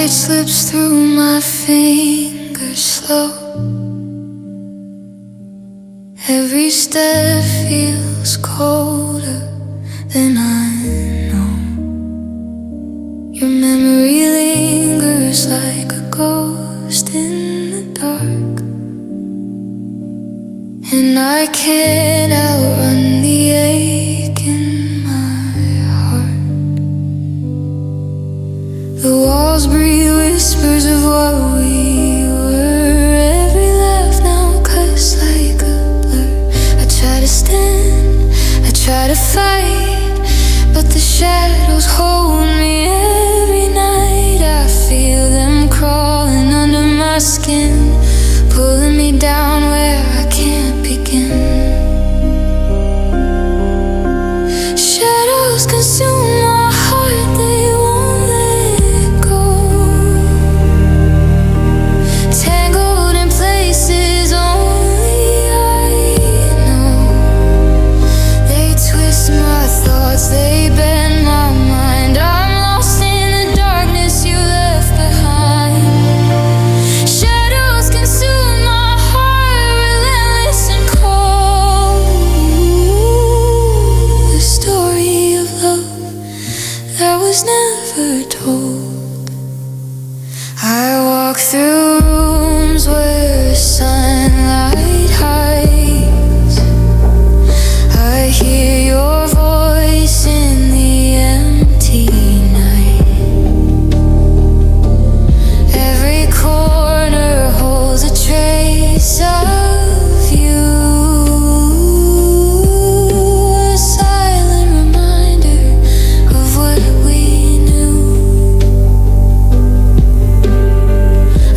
Night slips through my fingers slow. Every step feels colder than I know. Your memory lingers like a ghost in the dark, and I can't outrun the ache in my heart. The walls breathe whispers of what we were. Every laugh now cuts like a blur. I try to stand, I try to fight, but the shadows hold me. Every night I feel them crawling under my skin, pulling me down where I can't begin. Shadows consume my heart, they won't let go. Tangled in places only I know. They twist my thoughts, they bend my mind. I'm lost in the darkness you left behind. Shadows consume my heart, relentless and cold. The story of love that was never told. I walk through rooms where sunlight hides. I hear your voice in the empty night. Every corner holds a trace of you, a silent reminder of what we knew.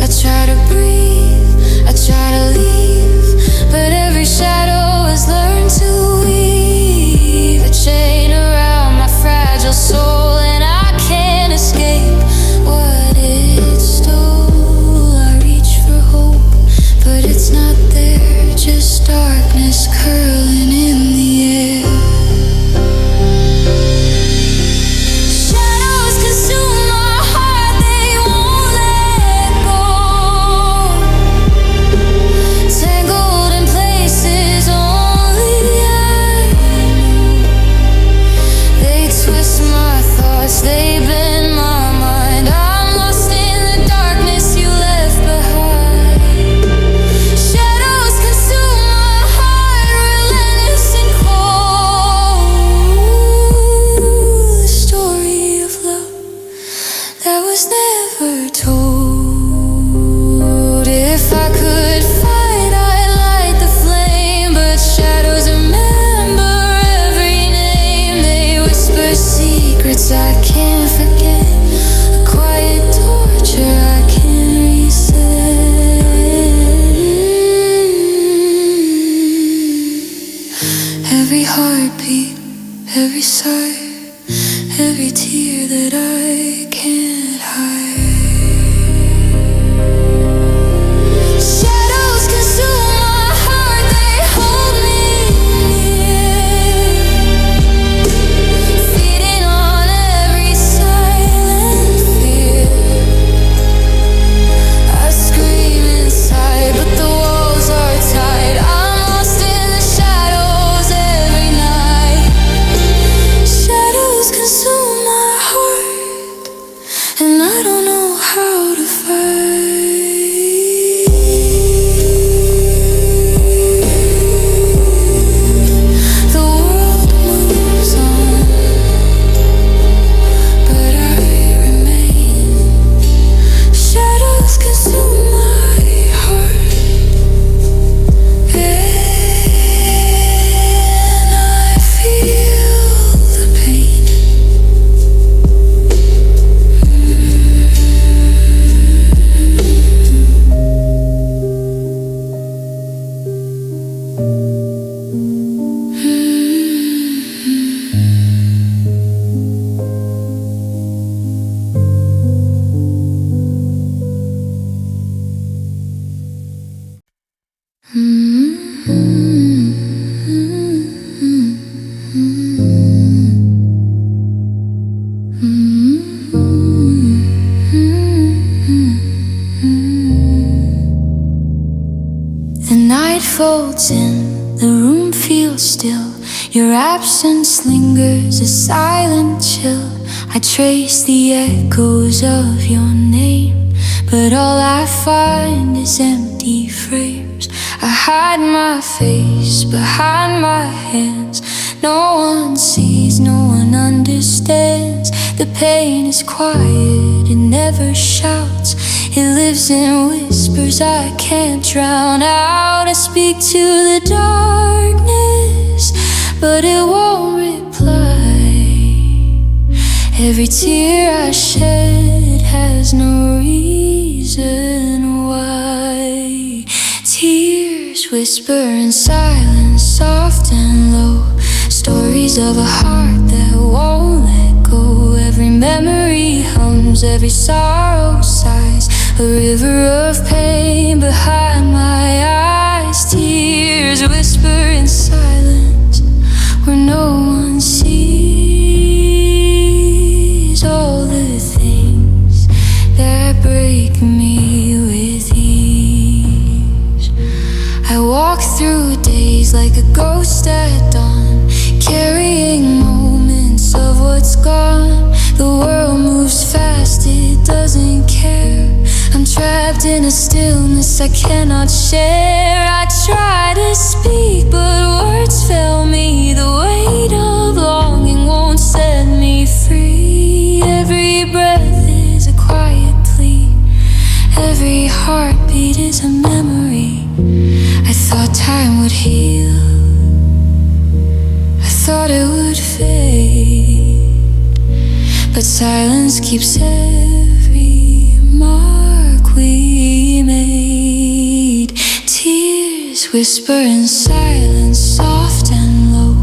I try to breathe, I try to leave, but every shadow has learned to weave a chain around my fragile soul, and I can't escape what it stole. I reach for hope, but it's not there, just darkness curling in the air. Shadows consume my heart, they won't let go. Tangled in places only I know. They twist my thoughts, they bend my mind. I'm lost in the darkness you left behind. Shadows consume my heart, relentless and cold. The story of love that was never told. If I could fight, I'd light the flame, but shadows remember every name. They whisper secrets I can't forget, a quiet torture I can't reset. Every heartbeat, every sigh, every tear that I can't hide. folds in, the room feels still. Your absence lingers, a silent chill. I trace the echoes of your name, but all I find is empty frames. I hide my face behind my hands. No one sees, no one understands. The pain is quiet, it never shouts. It lives in whispers I can't drown out. I speak to the darkness, but it won't reply. Every tear I shed has no reason why. Tears whisper in silence, soft and low. Stories of a heart that won't let go. Every memory hums, every sorrow sighs. A river of pain behind my eyes. Tears whisper in silence where no one sees. All the things that break me with ease. I walk through days like a ghost at dawn, carrying moments of what's gone. The world moves fast, it doesn't care. I'm trapped in a stillness I cannot share. I try to speak, but words fail me. The weight of longing won't set me free. Every breath is a quiet plea. Every heartbeat is a memory. I thought time would heal, I thought it would fade, but silence keeps every mark we made. Tears whisper in silence, soft and low.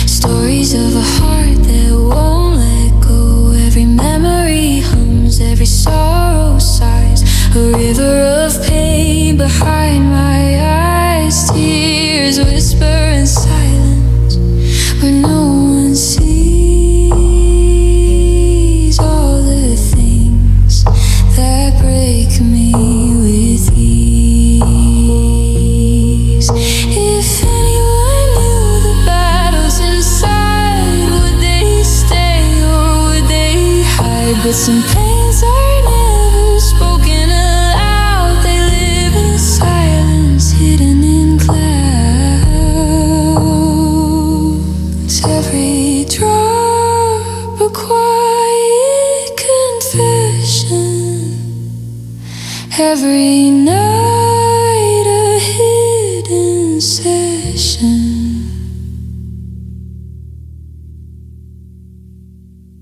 Stories of a heart that won't let go. Every memory hums, every sorrow sighs. A river of pain behind my eyes. Tears whisper in silence where no one sees. All the things that break me with ease. If anyone knew the battles inside, would they stay or would they hide? But some pains are never spoken aloud. They live in silence, hidden in clouds. Every drop a quiet confession, every night a hidden session.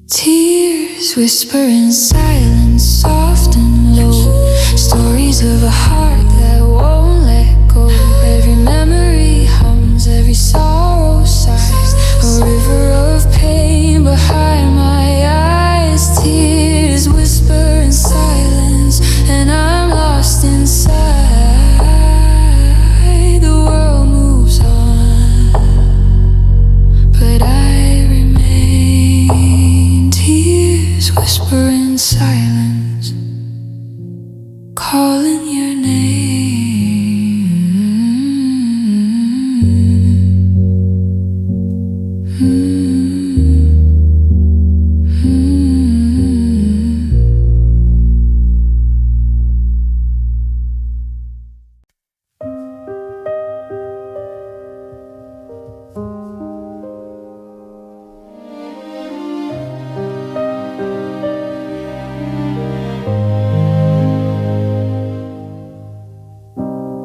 Tears whisper in silence, soft and low. Stories of a heart that won't let go. Every memory hums, every sorrow sighs. A river of pain behind my eyes. Tears whisper in silence, and I'm lost inside. The world moves on, but I remain. Tears whisper in silence, calling your name.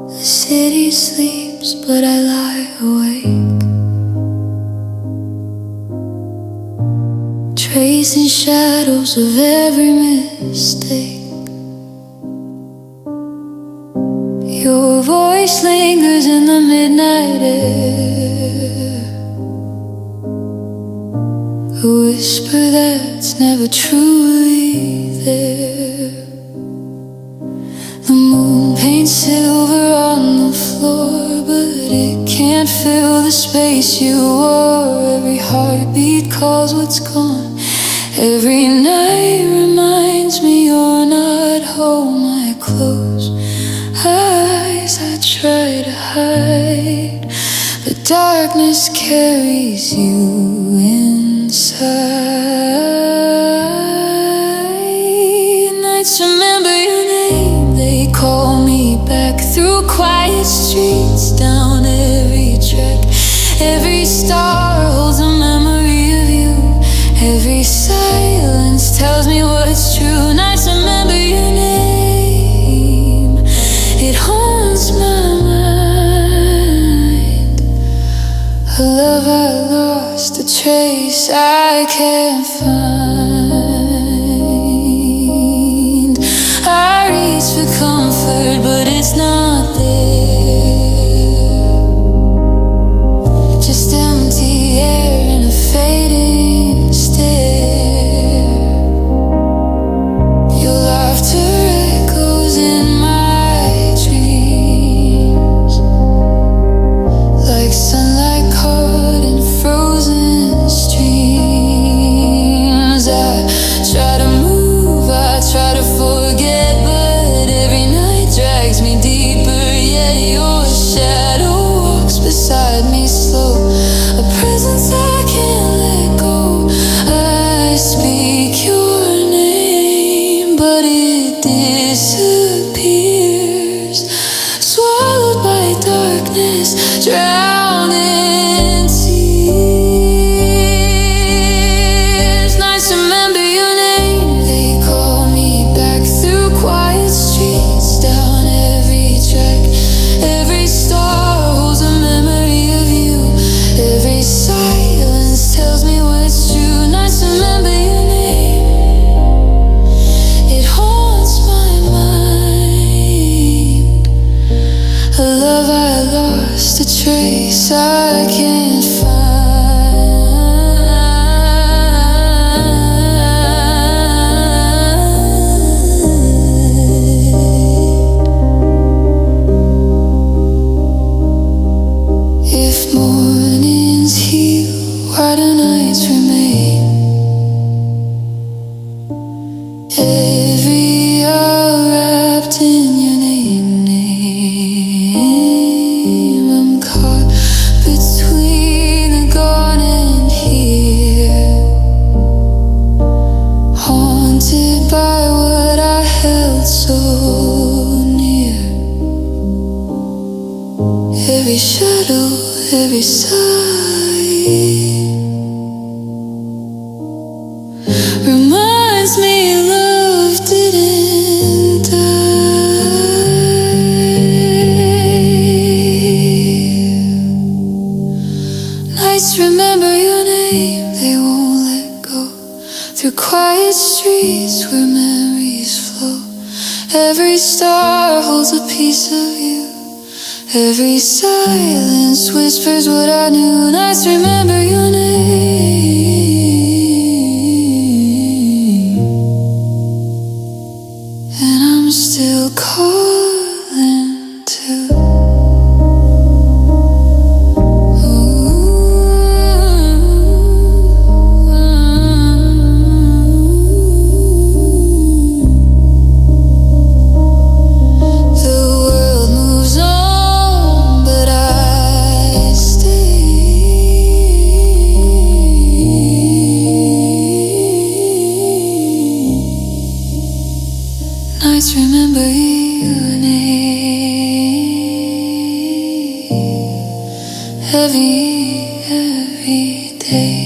The city sleeps, but I lie awake, tracing shadows of every mistake. Your voice lingers in the midnight air, a whisper that's never truly there. The moon paints silver on the floor, but it can't fill the space you wore. Every heartbeat calls what's gone. Every night reminds me you're not home. I close eyes, I try to hide. Darkness carries you inside. Nights remember your name, they call me back through quiet streets, down every track. Every star holds a memory of you. Every silence tells me what's true. Nights remember your name, it haunts my mind. A love I lost, a trace I can't find. I reach for comfort, but it's not there. Just empty air and a fading stare. Your laughter echoes in my dreams, like sunlight caught in frozen streams. I try to move, I try to forget, but every night drags me deeper. Yeah, your shadow walks beside me slow, a presence I can't let go. I speak your name, but it disappears, swallowed by darkness, drowned in tears. Nights remember your name, they call me back through quiet streets, down every track. Every star holds a memory of you. Every silence tells me what's true. Nights remember your name, it haunts my mind. A love I lost, a trace I can't find. If mornings heal, why do nights remain? Every hour wrapped in your name. I'm caught between the gone and here, haunted by what I held so near. Every shadow, every sigh reminds me love didn't die. Nights remember your name, they won't let go. Through quiet streets where memories flow. Every star holds a piece of you. Every silence whispers what I knew. Nights remember your name, and I'm still calling too. The world moves on, but I stay. Nights remember your name, every day.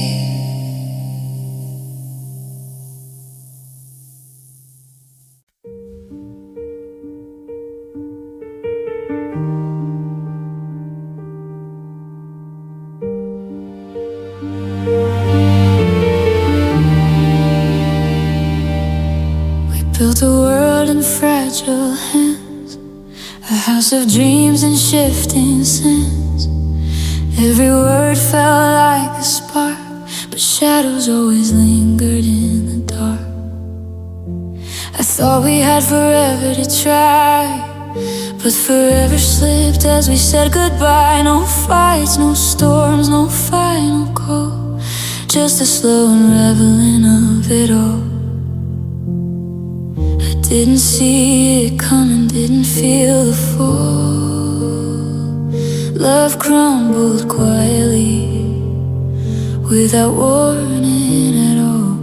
Built a world in fragile hands, a house of dreams and shifting sands. Every word felt like a spark, but shadows always lingered in the dark. I thought we had forever to try, but forever slipped as we said goodbye. No fights, no storms, no final call, just a slow unraveling of it all. Didn't see it coming, didn't feel the fall. Love crumbled quietly, without warning at all.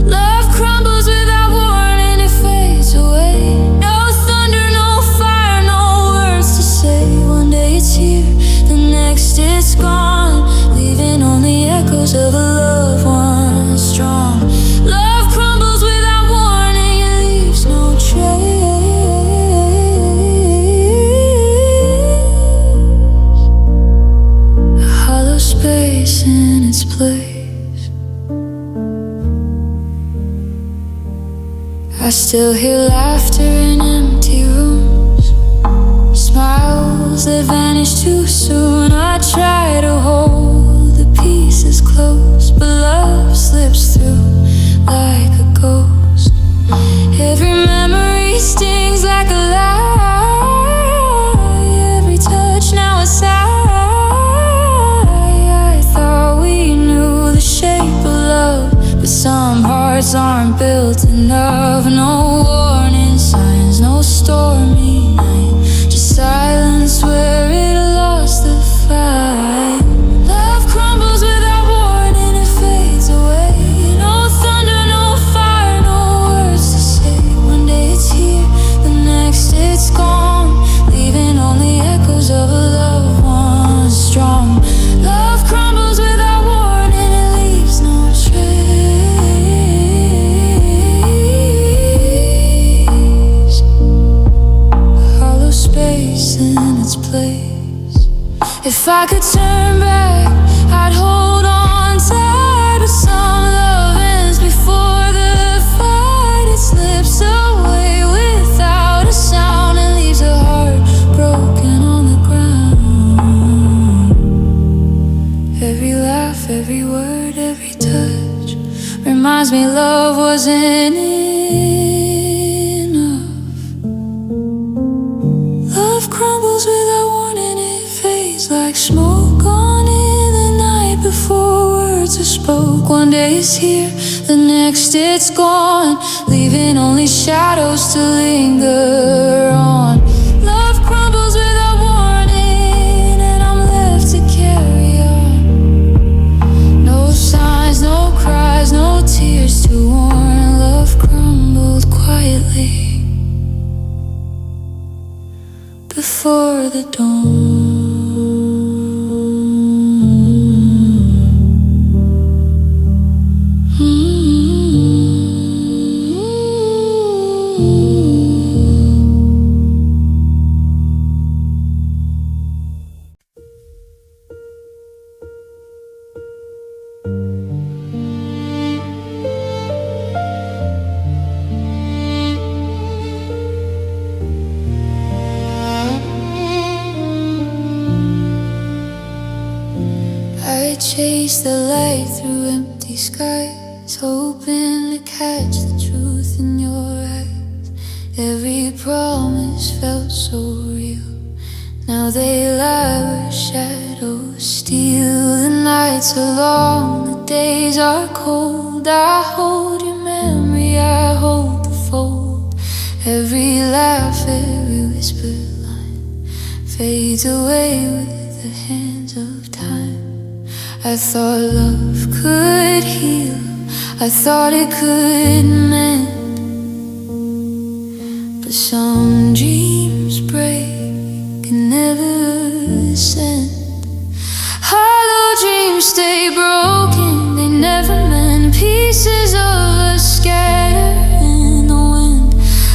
Love crumbles without warning, it fades away. No thunder, no fire, no words to say. One day it's here, the next it's gone, leaving only echoes of a love once strong. Love crumbles without warning, it leaves no trace. A hollow space in its place. I still hear laughter in empty rooms, smiles that vanish too soon. I try to hold the pieces close, but love slips through like a ghost. Every memory stings like a lie, every touch now a sigh. I thought we knew the shape of love, but some hearts aren't built enough. No warning signs, no stormy night, just silence where it lost the fight. Love crumbles without warning, it fades away. No thunder, no fire, no words to say. One day it's here, the next it's gone, leaving only echoes of a love once strong. Love crumbles without warning, it leaves no trace. A hollow space in its place. If I could turn back, I'd hold on tight, but some love ends before the fight. It slips away without a sound and leaves a heart broken on the ground. Every laugh, every word, every touch reminds me love wasn't enough. Love crumbles without warning, it fades like smoke on in the night before words are spoke. One day it's here, the next it's gone, leaving only shadows to linger on. Love crumbles without warning, and I'm left to carry on. No signs, no cries, no tears to warn. Love crumbled quietly before the dawn. I chase the light through empty skies, hoping to catch the truth in your eyes. Every promise felt so real, now they lie where shadows steal. The nights are long, the days are cold. I hold your memory, I hold the fold. Every laugh, every whispered line fades away with the hands of time. I thought love could heal, I thought it could mend, but some dreams break and never ascend. Hollow dreams stay broken, they never mend. Pieces of us scatter in the wind.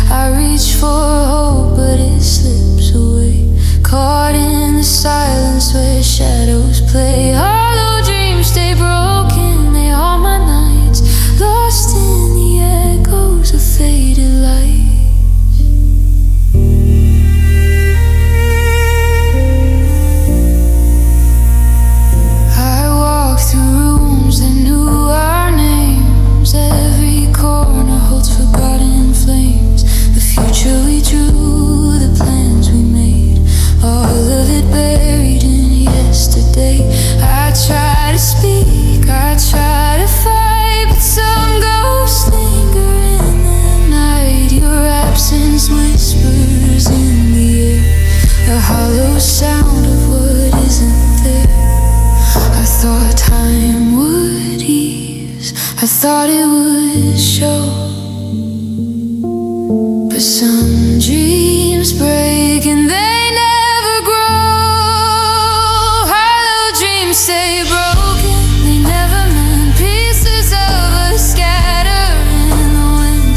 I reach for hope, but it slips away, caught in the silence where shadows play. Hollow dreams stay broken, they haunt my nights, lost in the echoes of faded lights. show. But some dreams break and they never grow. Hollow dreams stay broken, they never mend. Pieces of us scatter in the wind.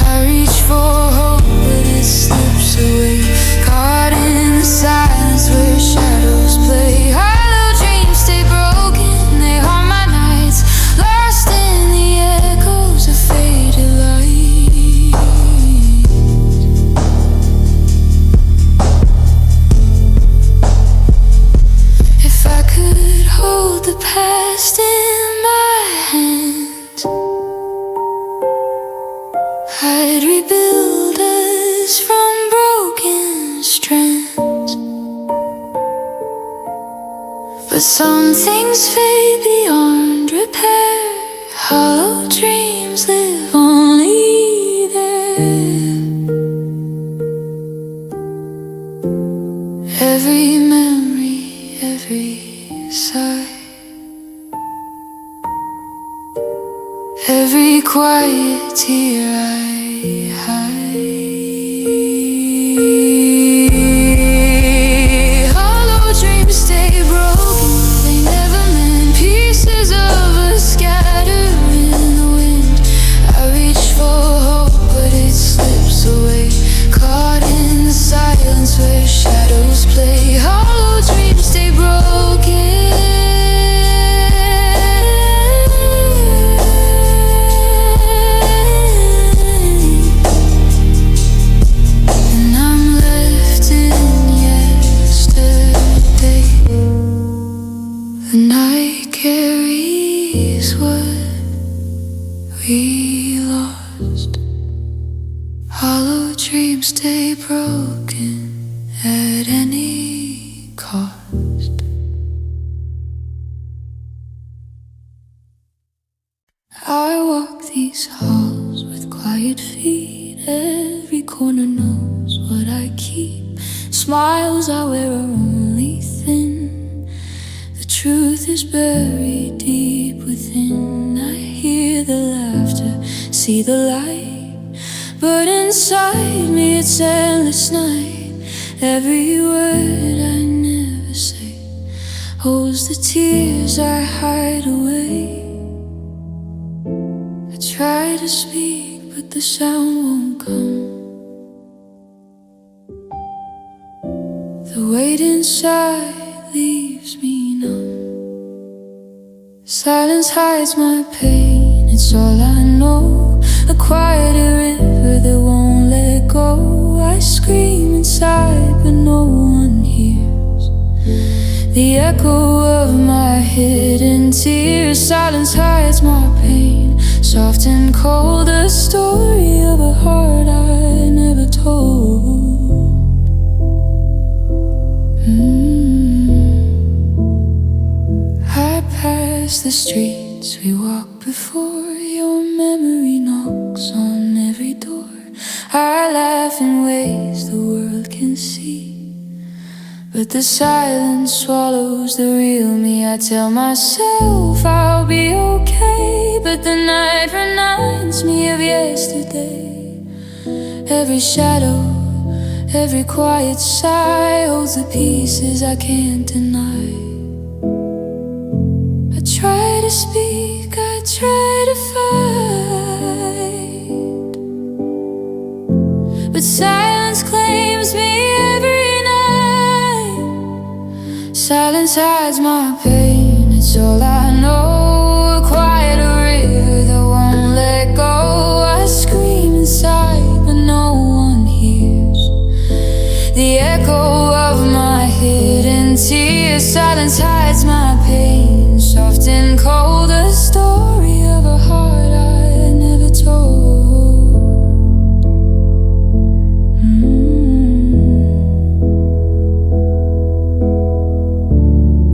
I reach for hope, but it slips away, caught in the silence where shadows play. Hollow dreams stay broken, they haunt my nights, lost in the echoes of faded light. If I could hold the past in my hands, I'd rebuild us from broken strands. But some things fade beyond repair. Hollow dreams live only there. Every memory, every sigh, every quiet tear I hide. Hollow dreams stay broken, they never mend. Pieces of us scatter in the wind. I reach for hope, but it slips away, caught in the silence where shadows play. Hollow dreams stay broken. And I'm left in yesterday. The night carries what we lost. Hollow dreams stay broken at any cost. I walk these halls with quiet feet. Every corner knows what I keep. Smiles I wear are only thin. The truth is buried deep within. I hear the laughter, see the light, but inside me it's endless night. Every word I never say holds the tears I hide away. I try to speak, but the sound won't come. The weight inside leaves me numb. Silence hides my pain, it's all I know. A quieter river that won't let go. I scream inside, but no one hears the echo of my hidden tears. Silence hides my pain, soft and cold, a story of a heart I never told. I pass the streets we walked before. Your memory knocks on every door. I laugh in ways the world can see, but the silence swallows the real me. I tell myself I'll be okay, but the night reminds me of yesterday. Every shadow, every quiet sigh holds the pieces I can't deny. I try to speak, I try to fight, but silence claims me every night. Silence hides my pain, it's all I know. A quiet river that won't let go. I scream inside, but no one hears the echo of my hidden tears. Silence hides my pain, soft and cold, a story of a heart I never told.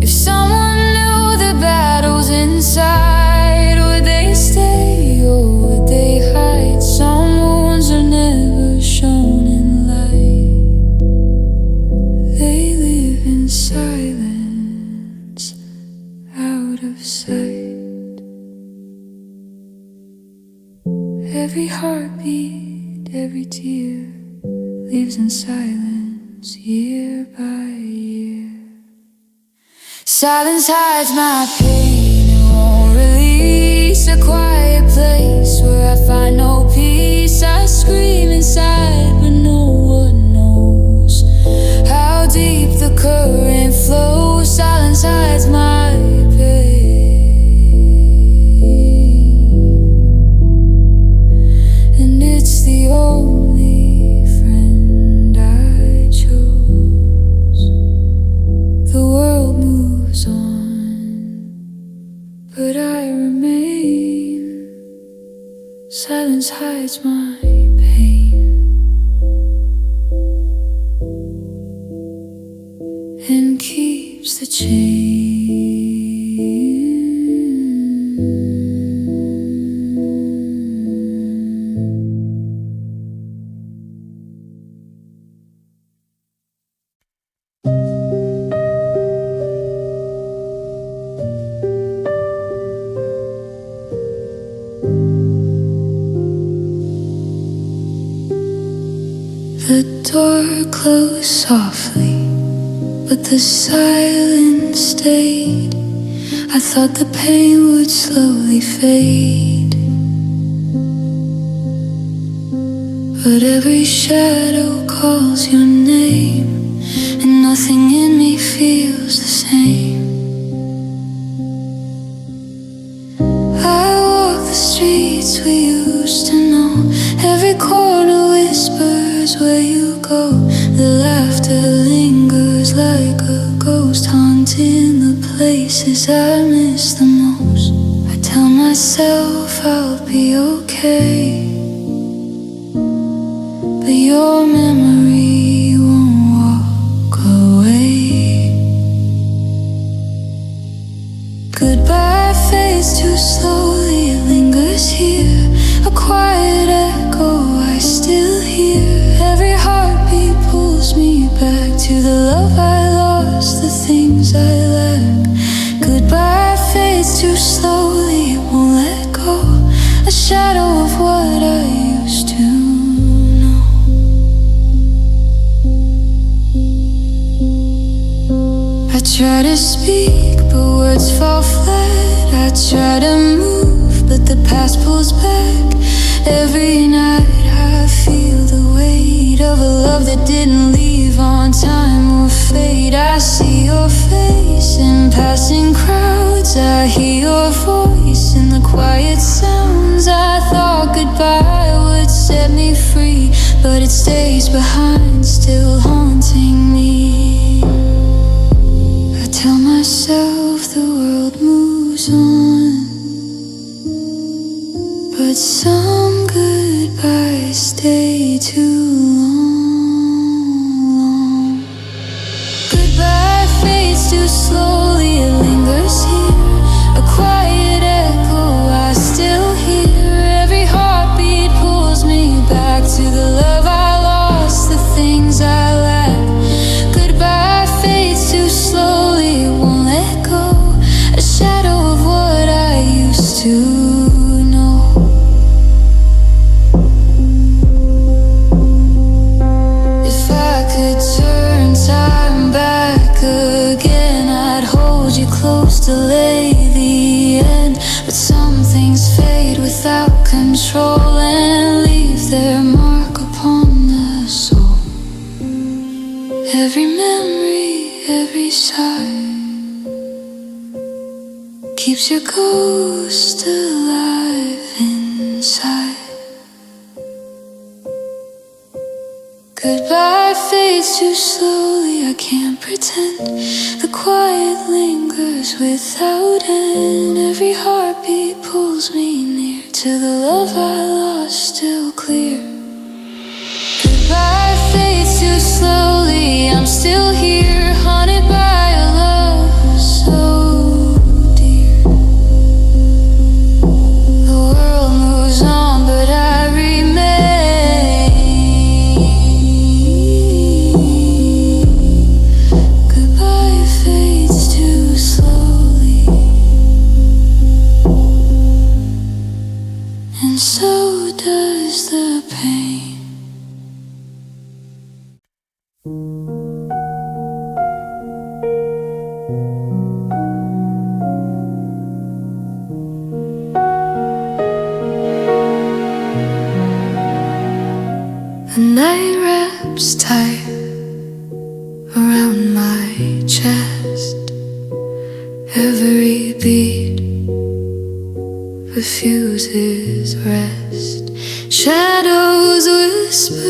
If someone knew the battles inside, would they stay or would they hide? Some wounds are never shown in light, they live in silence. Every heartbeat, every tear leaves in silence year by year. Silence hides my pain and won't release. A quiet place where I find no peace. I scream inside but no one knows how deep the current flows. Silence hides my pain, and it's the only friend I chose. The world moves on, but I remain. Silence hides my pain and keeps the change. The door closed softly, but the silence stayed. I thought the pain would slowly fade, but every shadow calls your name, and nothing in me feels the same. I walk the streets we used to know. Every corner whispers where you go. The laughter lingers like a ghost, haunting the places I miss the most. I tell myself I'll be okay, but your memory won't walk away. Goodbye fades too slowly, it lingers here. A quiet echo I still hear. Every heartbeat pulls me back to the love I lost, the things I lack. Goodbye fades too slowly, it won't let go. A shadow of what I used to know. I try to speak, but words fall flat. I try to move, but the past pulls back. Every night I feel the weight of a love that didn't leave on time or fate. I see your face in passing crowds. I hear your voice in the quiet sounds. I thought goodbye would set me free, but it stays behind, still haunting me. I tell myself the world moves on, but some goodbyes stay too long. Goodbye fades too slowly, it lingers here. A quiet echo I still hear. Every heartbeat pulls me back to the love I lost, the things I lack. Goodbye fades too slowly, it won't let go. A shadow of what I used to know. If I could turn time back again, I'd hold you close, delay the end. But some things fade without control and leave their mark upon the soul. Every memory, every sigh keeps your ghost alive inside. Goodbye fades too slowly, I can't pretend. The quiet lingers without end. Every heartbeat pulls me near to the love I lost, still clear. Goodbye fades too slowly, I'm still here, haunted by a love so dear. The world moves on, but I remain. Goodbye fades too slowly, and so does the pain. The night wraps tight around my chest. Every beat refuses rest. Shadows whisper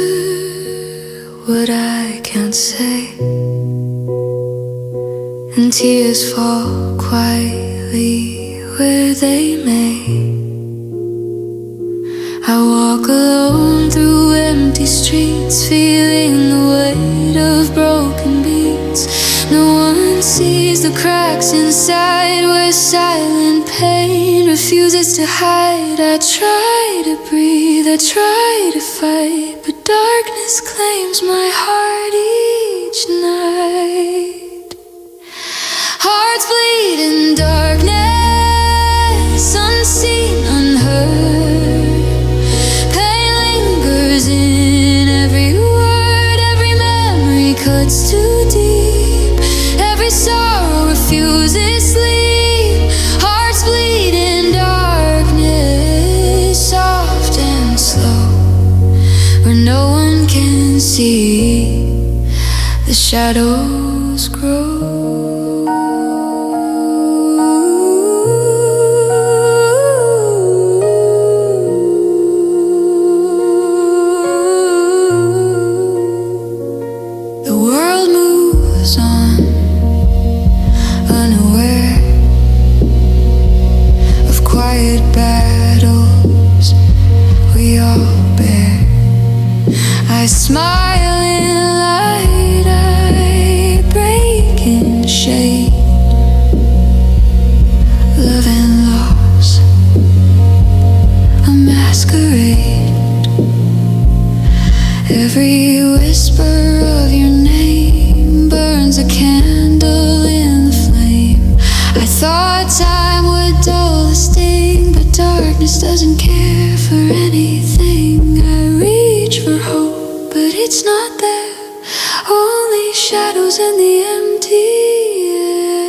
what I can't say, and tears fall quietly where they may. I walk alone through empty streets, feeling the weight of broken beats. No one sees the cracks inside where silent pain refuses to hide. I try to breathe, I try to fight, but darkness claims my heart each night. Hearts bleed in darkness, unseen, unheard. Pain lingers in every word, every memory cuts too deep. Every sorrow refuses sleep. Hearts bleed in darkness, soft and slow, where no one can see. The shadows grow. The world moves on, unaware of quiet battles we all bear. I smile in light, I break in shade. Love and loss, a masquerade. Every whisper of your name burns a candle in the flame. I thought time would dull the sting, but darkness doesn't care for anything. I reach for hope, but it's not there. Only shadows in the empty air.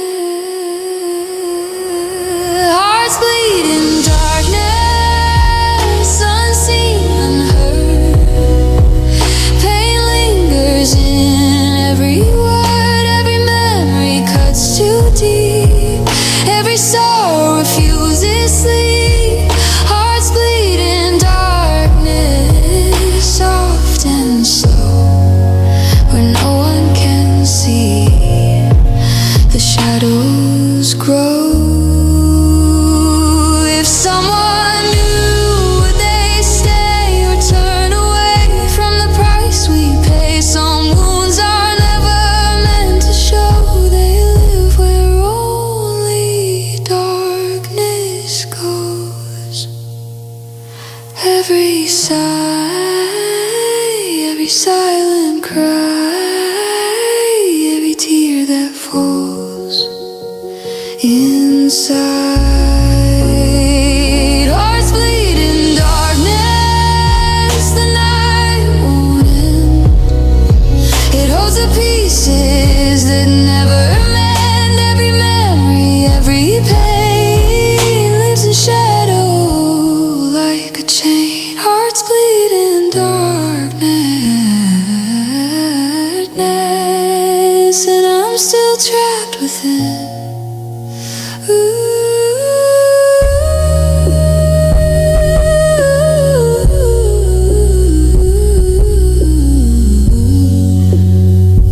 Hearts bleed in darkness, unseen, unheard. Pain lingers in every word, every memory cuts too deep. Every sorrow refuses sleep. Hearts bleed in darkness, soft and slow, where no one can see. The shadows grow. If someone knew, would they stay or turn away from the price we pay? Some wounds are never meant to show. They live where only darkness goes. Every sigh, every silent cry, every tear that falls inside. Hearts bleed in darkness, the night won't end. It holds the pieces that never mend. Every memory, every pain lives in shadow like a chain. Hearts bleed in darkness, and I'm still trapped within.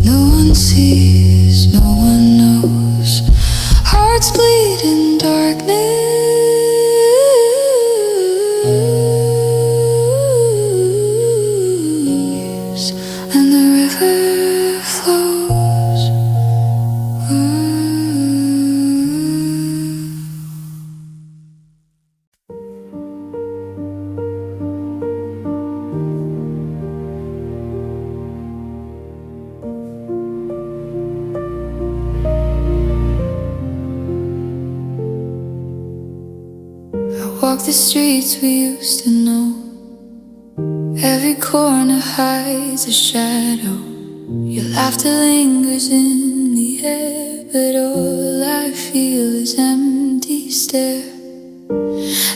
No one sees, no one knows. Hearts bleed in darkness, and the river flows. I walk the streets we used to know. Every corner hides a shadow. Your laughter lingers in the air, but all I feel is empty stare.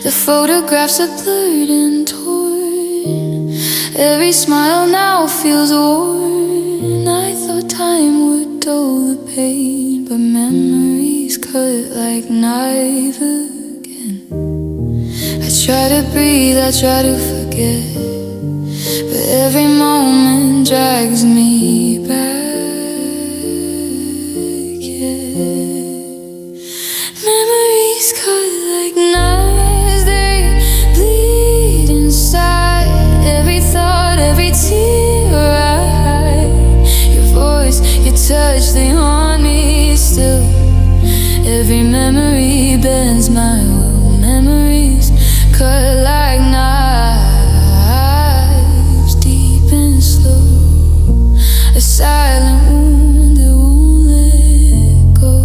The photographs are blurred and torn. Every smile now feels worn. I thought time would dull the pain, but memories cut like knife again. I try to breathe, I try to forget, but every moment drags me back, yeah. Memories cut like knives, they bleed inside. Every thought, every tear I hide. Your voice, your touch, they haunt me still. Every memory bends my will. Memories cut like knives, deep and slow. A silent wound that won't let go.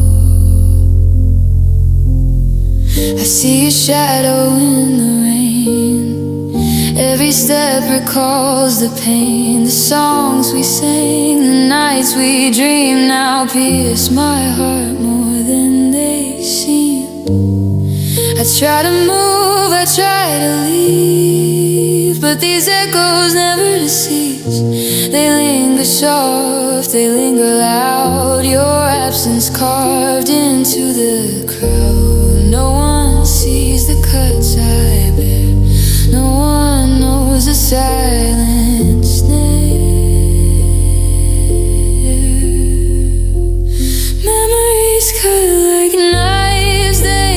I see a shadow in the rain. Every step recalls the pain. The songs we sang, the nights we dreamed now pierce my heart more than they seem. I try to move, I try to leave, but these echoes never cease. They linger soft, they linger loud. Your absence carved into the crowd. No one sees the cuts I bear. No one knows the silence there. Memories cut like knives, they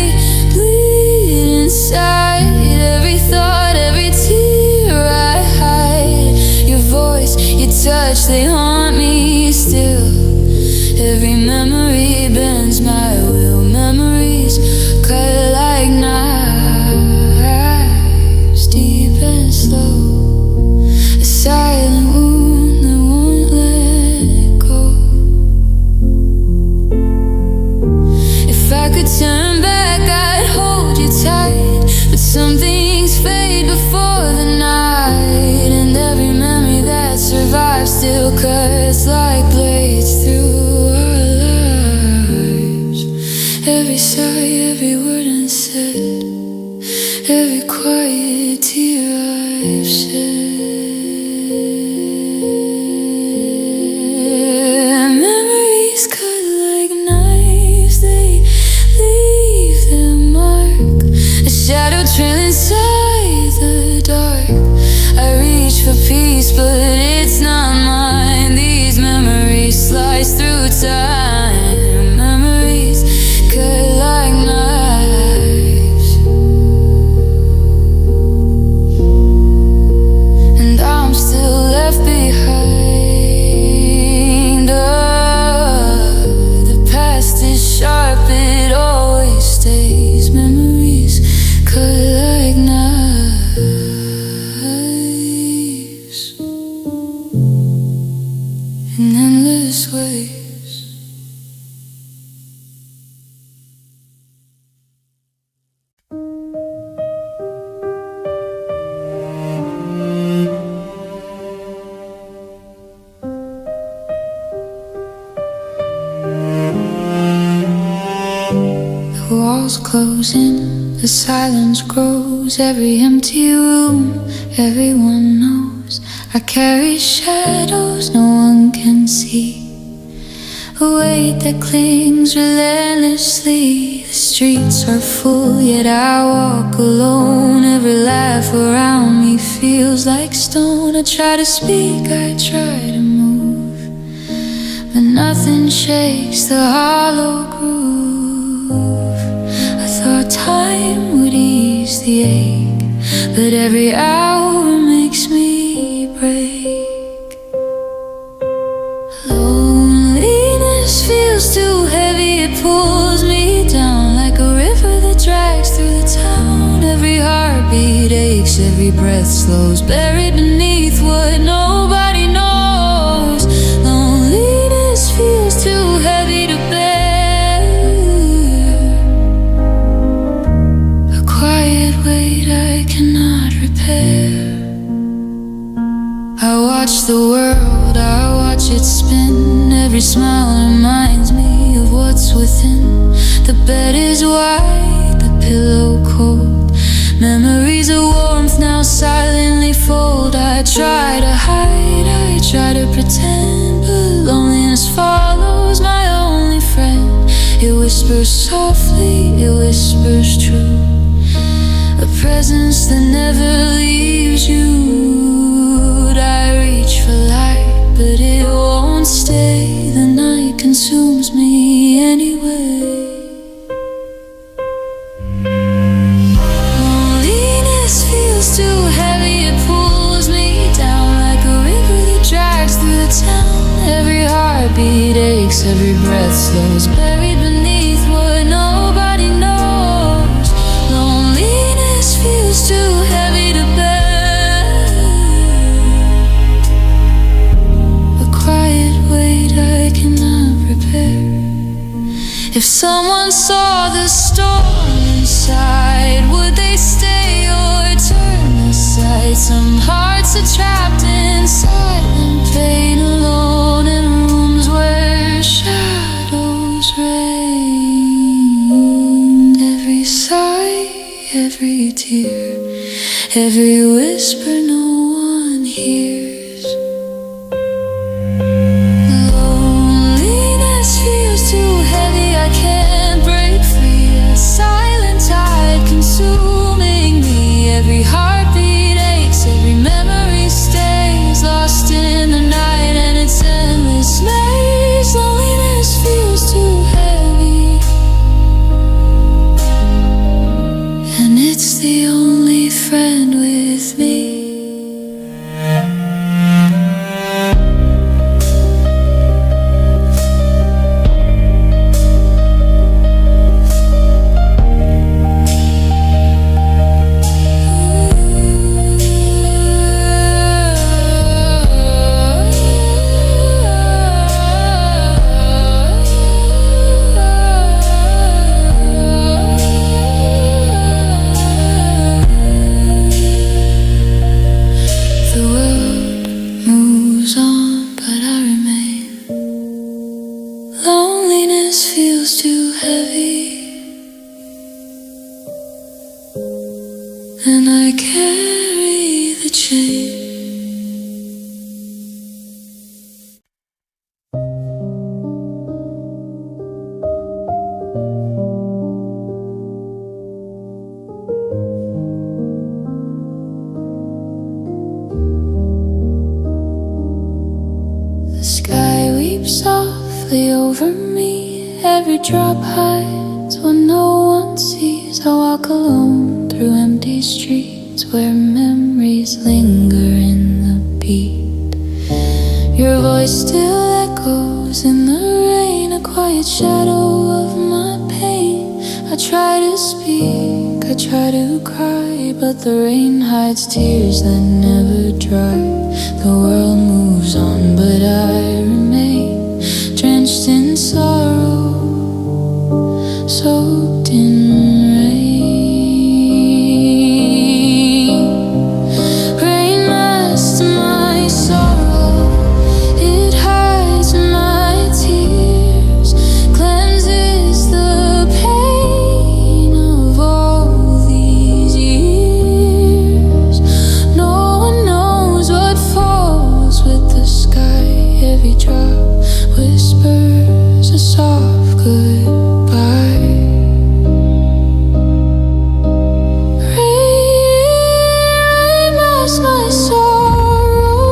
bleed inside. Every thought, every tear I hide. Your voice, your touch, they haunt me still. Every memory bends my will. Memories cut like knives, deep and slow. A silent wound that won't let go. If I could turn back, I'd hold you tight, but some things fade before the night. And every memory that survives still cuts like blades through our lives. Every sigh, every word unsaid, every quiet tear I've shed. Memories cut like knives, they leave their mark. A shadow trail inside the dark. I reach for peace, but it's not mine. These memories slice through time. Memories cut like knives, and I'm still left behind. The past is sharp, it always stays. Memories cut like knives in endless ways. The walls close in, the silence grows. Every empty room, everyone knows I carry shadows no one can see. A weight that clings relentlessly. The streets are full, yet I walk alone. Every laugh around me feels like stone. I try to speak, I try to move, but nothing shakes the hollow groove. I thought time would ease the ache, but every hour makes me break. Loneliness feels too heavy, it pulls me down like a river that drags through the town. Every heartbeat aches, every breath slows, buried beneath what nobody knows. Loneliness feels too heavy to bear, a quiet weight I cannot repair. the world, I watch it spin. Every smile reminds me of what's within. The bed is white, the pillow cold. Memories of warmth now silently fold. I try to hide, I try to pretend, but loneliness follows, my only friend. It whispers softly, it whispers true, a presence that never leaves you. I reach for light, but it won't stay. The night consumes me anyway. Loneliness feels too heavy, it pulls me down like a river that drags through the town. Every heartbeat aches, every breath slows, buried beneath what nobody knows. Loneliness feels too heavy to bear. I cannot prepare. If someone saw the storm inside, would they stay or turn aside? Some hearts are trapped in silent pain, alone in rooms where shadows reign. Every sigh, every tear, every whisper no one hears. Consuming me, every heartbeat aches, every memory stays lost in the night, and it's endless maze. Loneliness feels too heavy, and it's the only friend with me. Feels too heavy, and I carry the chain. The sky weeps softly over me. Every drop hides what no one sees. I walk alone through empty streets where memories linger in the beat. Your voice still echoes in the rain, a quiet shadow of my pain. I try to speak, I try to cry, but the rain hides tears that never dry. The world moves on, but I remain drenched in sorrow, soaked in rain. Rain masks my sorrow, it hides my tears, cleanses the pain of all these years. No one knows what falls with the sky. Every drop whispers a soft goodbye. My sorrow,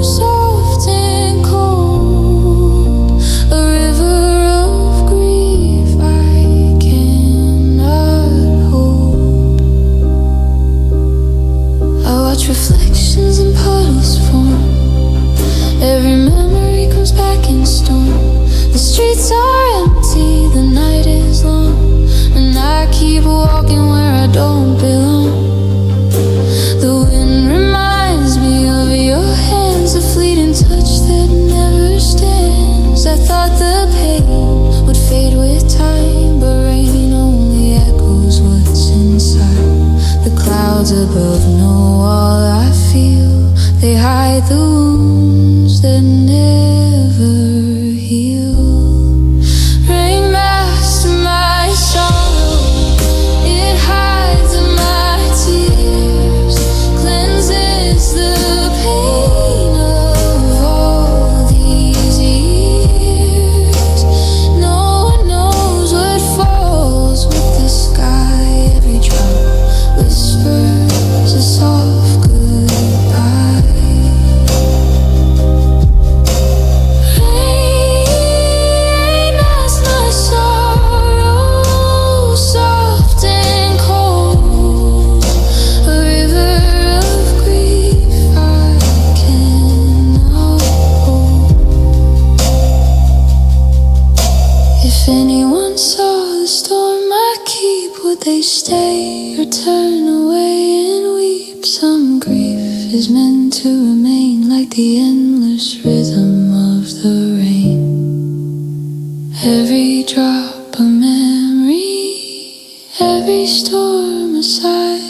soft and cold, a river of grief I cannot hold. I watch reflections in puddles form, every memory comes back in storm. The streets are empty, the night is long, and I keep walking where I don't belong. The wind reminds me of your hands, a fleeting touch that never stands. I thought the pain would fade with time, but rain only echoes what's inside. The clouds above know all I feel, they hide the wounds is meant to remain like the endless rhythm of the rain. Every drop a memory, every storm a sigh,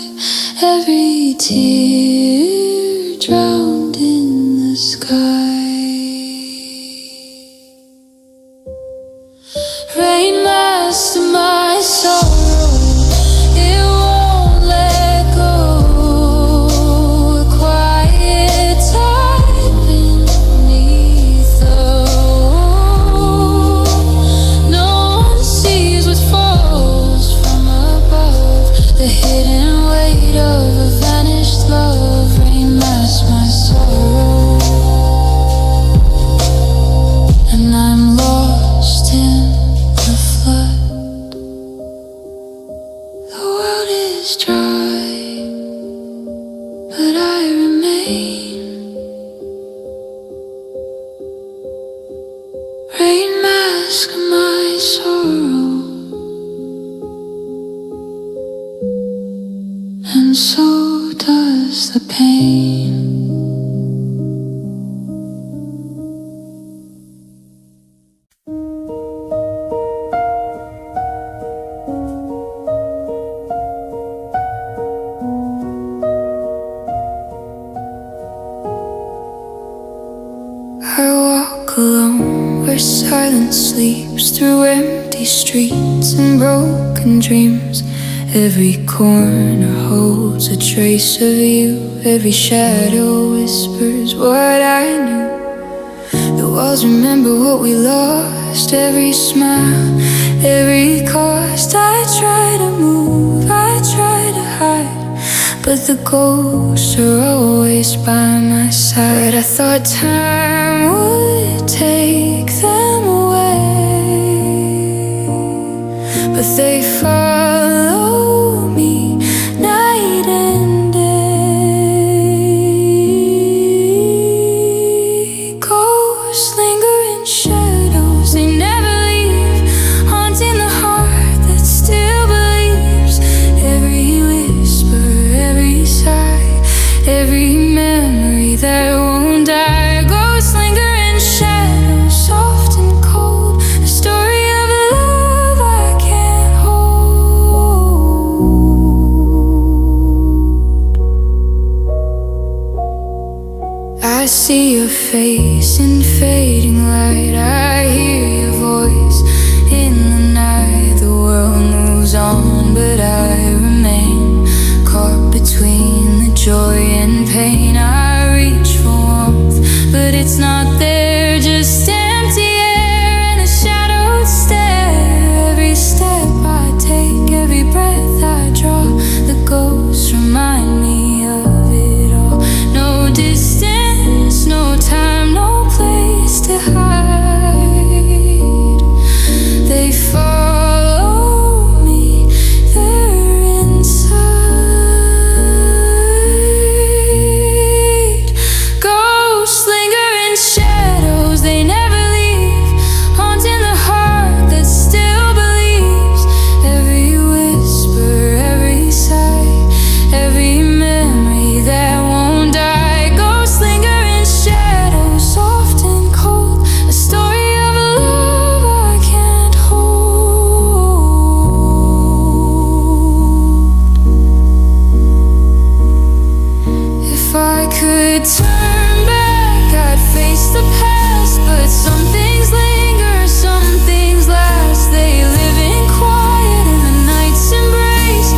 every tear drowned in the sky. Rain master my sorrow, it won't let go. A quiet tide beneath the road. No one sees what falls from above, the hidden weight of a vanished love. Rain mask my sorrow, and I'm lost in the flood. The world is dry, but I remain. Rain mask my sorrow, and so does the pain. I walk alone where silence sleeps, through empty streets and broken dreams. Every corner holds a trace of you, every shadow whispers what I knew. The walls remember what we lost, every smile, every cost. I try to move, I try to hide, but the ghosts are always by my side. I thought time would take them away, but they follow me night and day. Ghosts linger in shadows, they never leave, haunting the heart that still believes. Every whisper, every sigh, every memory that won't die. Ghosts linger in shadows, soft and cold, a story of a love I can't hold. I see your face in fading light, I hear your voice in the night. The world moves on, but I remain caught between the joy and pain. I reach for warmth, but it's not there, just empty air and a shadowed stare. Every step I take, every breath I draw, the ghosts remind me of it all. No distance, no time, no place to hide. They follow me, they're inside. Ghosts linger in shadows, they never leave, haunting the heart that still believes. Every whisper, every sigh, every memory that won't die. Ghosts linger in shadows, soft and cold, a story of a love I can't hold. If I could turn back, I'd face the past, but some things linger, some things last. They live in quiet in the night's embrace,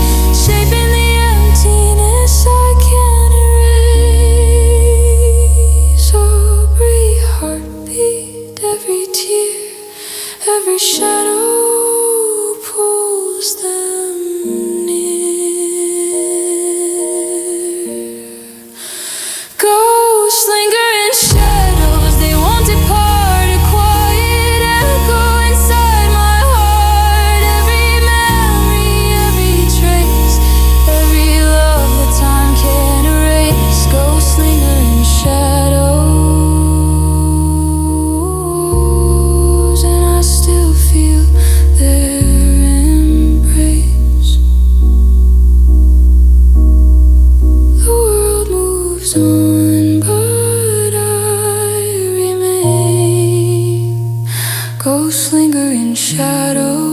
shaping the emptiness I can't erase. Every heartbeat, every tear, every shadow pulls them near. Ghosts linger in shadows, they won't depart. A on, but I remain. Ghosts linger in shadows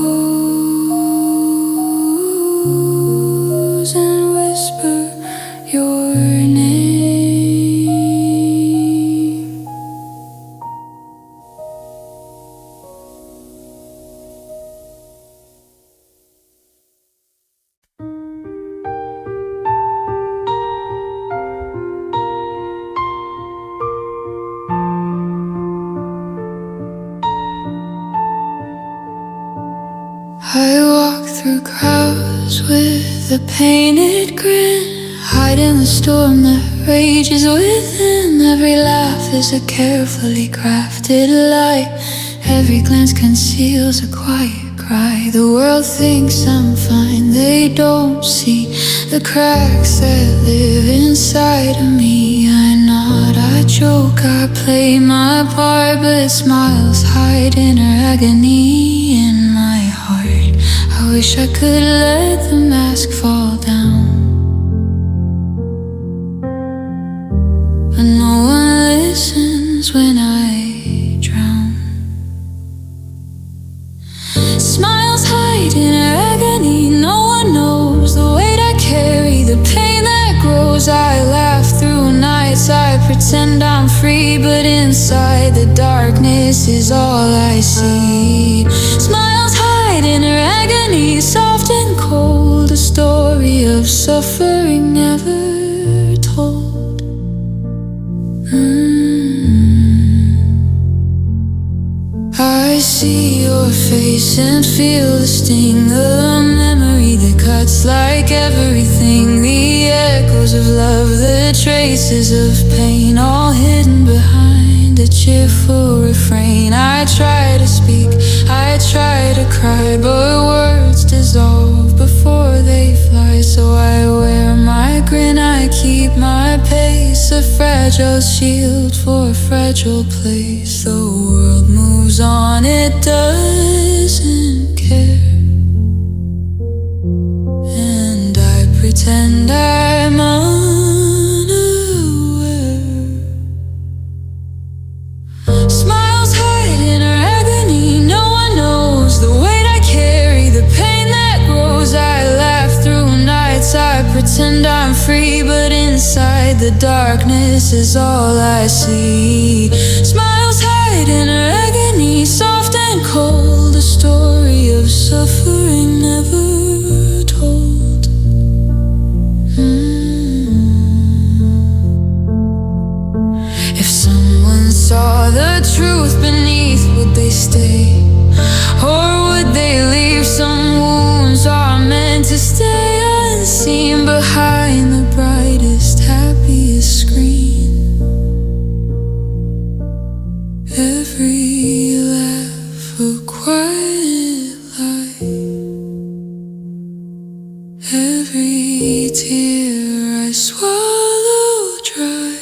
and whisper your name. I walk through crowds with a painted grin, hide in the storm that rages within. Every laugh is a carefully crafted lie. Every glance conceals a quiet cry. The world thinks I'm fine, they don't see the cracks that live inside of me. I nod, I joke, I play my part, but smiles hide inner agony in my heart. I wish I could let the mask fall down, but no one listens when I drown. Smiles hide in her agony, no one knows the weight I carry, the pain that grows. I laugh through nights, I pretend I'm free, but inside the darkness is all I see. Smiles hide in her agony, soft and cold, a story of suffering never told. I see your face and feel the sting of a memory that cuts like everything. The echoes of love, the traces of pain, all hidden behind a cheerful refrain. I try to speak, I try to cry, but words dissolve before they fly. So I wear my grin, I keep my pace, a fragile shield for a fragile place. The world moves on, it doesn't care, and I pretend I'm unaware. Smiles hide in her agony, no one knows the weight I carry, the pain that grows. I laugh through nights, I pretend I'm free, but inside the darkness is all I see. Smiles hide in her agony, soft and cold, a story of suffering never told. If someone saw the truth beneath, would they stay? Or would they leave? Some wounds are meant to stay unseen behind the brightest, happiest screen. Every laugh a quiet lie, every tear I swallow dry.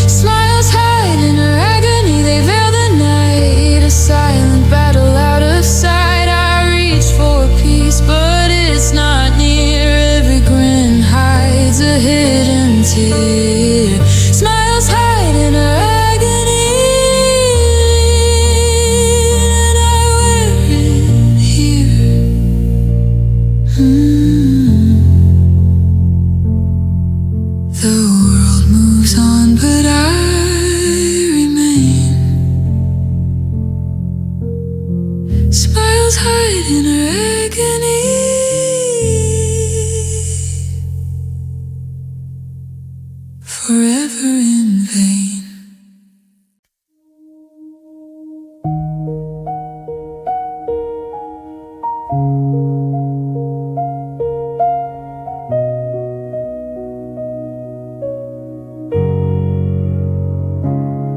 Smiles hide in her agony, they veil the night, a silent battle out of sight. I reach for peace, but it's not near. Every grin hides a hidden tear. Smiles hide in her agony, and I wear it here. The world moves on, but I remain. Smiles hide in her agony, forever in vain.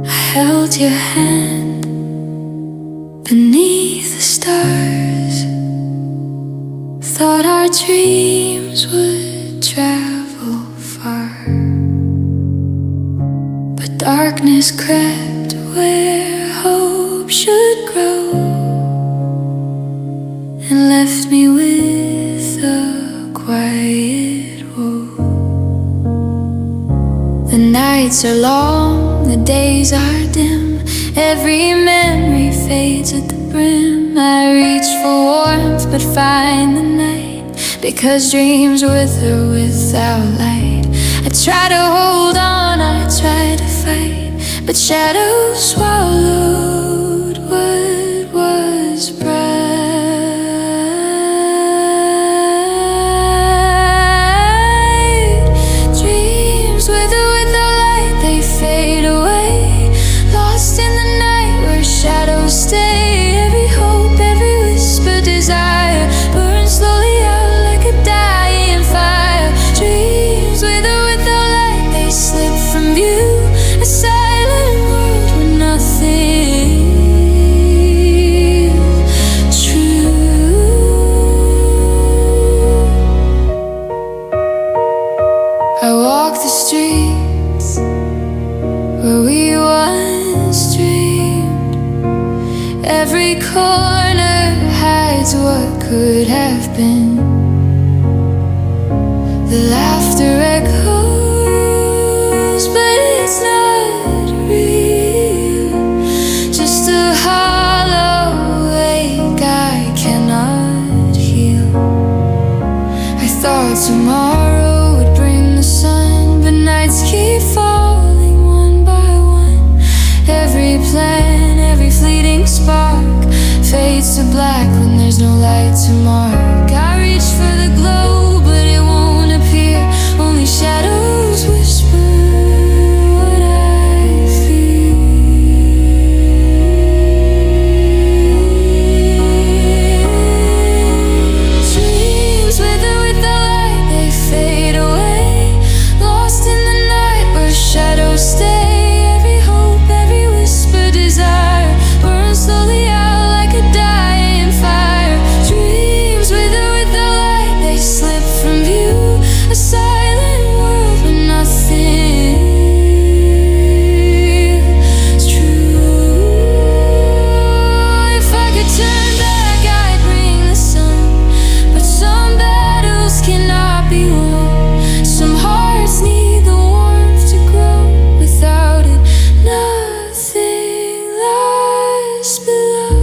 I held your hand beneath the stars, thought our dreams would travel far, but darkness crept where hope should grow, and left me with a quiet woe. The nights are long, the days are dim. Every memory fades at the brim. I reach for warmth but find the night, because dreams wither without light. I try to hold on, I try to fight, but shadows swallowed what was bright. Dreams wither without light, they fade away, lost in the night where shadows stay. Every hope, every whisper, desire burns slowly out like a dying fire. Dreams wither without light, they slip from view, a silent world where nothing true. I walk the streets where we once dreamed. Every corner hides what could have been. The laughter echoes, but it's not real. Just a hollow ache I cannot heal. I thought tomorrow would bring the sun, but nights keep falling one by one. Every plan, every fleeting spark fades to black when there's no light to mark. I reach for the glow, but it won't appear. Only shadows whisper what I feel. Dreams wither without light, they fade away, lost in the night where shadows stay. Every hope, every whisper, desire burns slowly out like a dying fire. Dreams wither without light, they slip from view, a silent world where nothing is true. If I could turn back, I'd bring the sun, but some battles cannot be won. Some hearts need the warmth to grow. Without it, nothing lies below.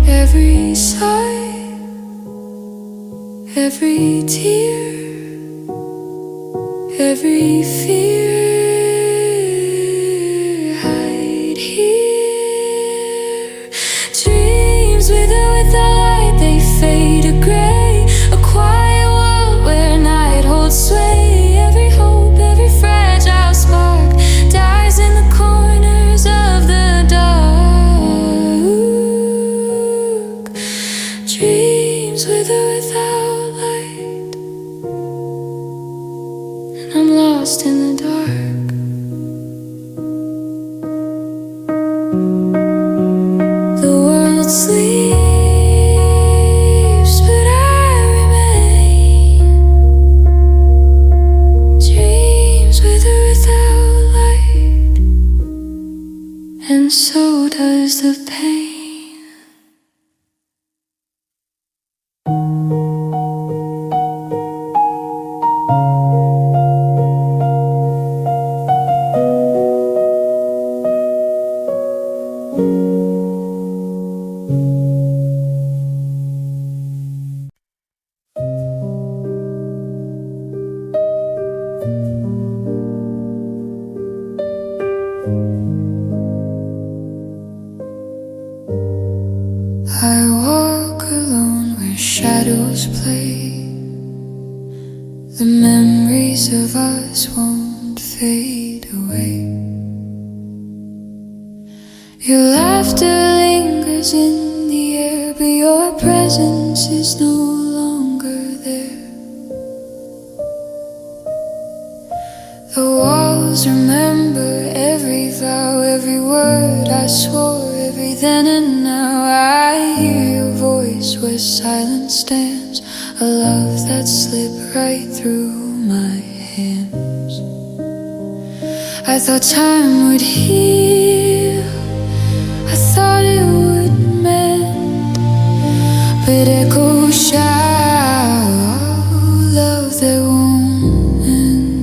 Every sigh, every tear, every fear hide here. Dreams wither without light, they fade to gray, a quiet world where night holds sway. Every hope, every fragile spark dies in the corners of the dark. Dreams wither without light, and I'm lost in the dark. The world sleeps, but I remain. Dreams wither without light, and so does the pain. I walk alone where shadows play. The memories of us won't fade away. Your laughter lingers in the air, but your presence is no longer there. The walls remember every vow, every word I swore, every then and now. I hear your voice where silence stands, a love that slipped right through my hands. I thought time would heal, I thought it would mend, but echoes shout love that won't end.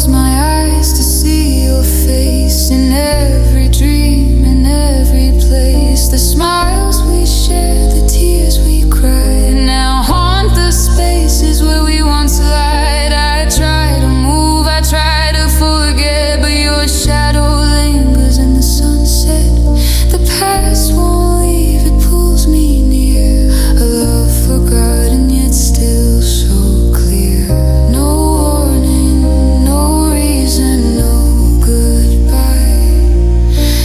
my eyes to see your face in every dream, in every place. The smiles we share, the tears we cry, now haunt the spaces where we once lied. I try to move, I try to forget, but your shadow lingers in the sunset. The past won't leave, it pulls me near. A love forgotten yet still so clear. No warning, no reason, no goodbye.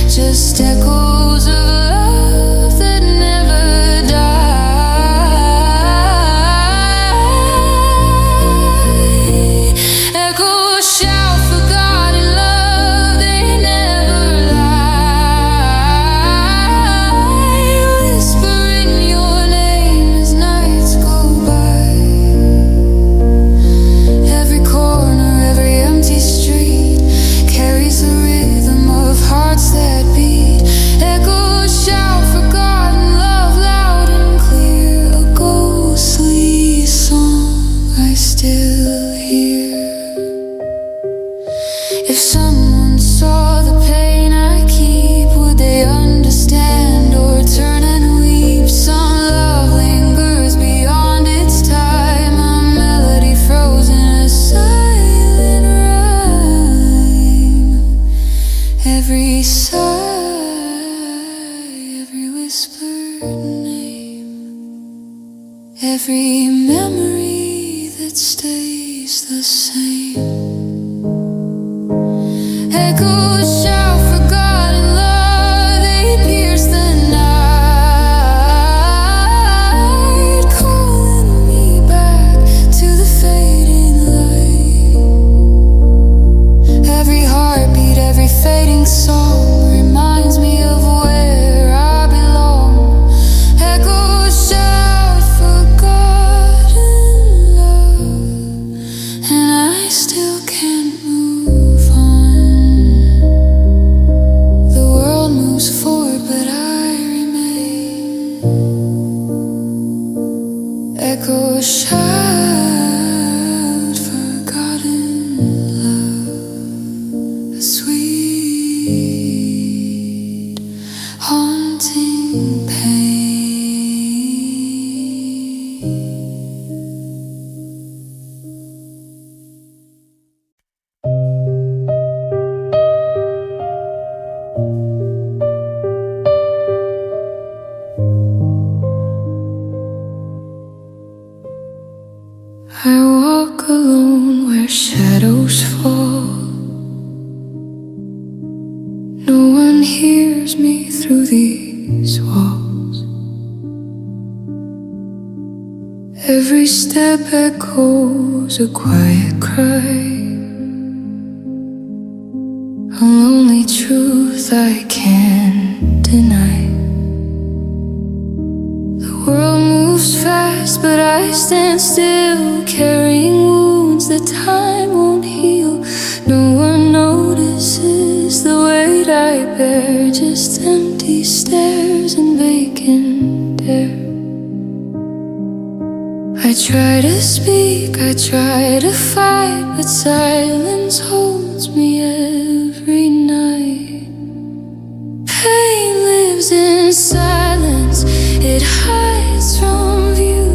Just echoes of love that never die. Echoes shout forgotten love, they never lie. Whispering your name as nights go by. Every corner, every empty street carries the rhythm of hearts that beat. Echoes shout forgotten love loud and clear. A ghostly song I still hear. If someone saw the pain I keep, would they understand or turn and weep? Some love lingers beyond its time, a melody frozen, a silent rhyme. Every sigh, every whispered name, every memory that stays the same. Echoes shout forgotten love, they pierce the night, calling me back to the fading light. Every heartbeat, every fading song reminds me of where I belong. Echoes shout forgotten love, and I still can't move on. The world moves forward, but I remain. Echoes shout forgotten love, a sweet haunting pain. I walk alone where shadows fall. No one hears me through these walls. Every step echoes a quiet cry, a lonely truth I can't deny. The world moves fast, but I stand still, carrying wounds that time won't heal. No one notices the weight I bear, just empty stares and vacant air. I try to speak, I try to fight, but silence holds me every night. Pain lives in silence, it hides from view.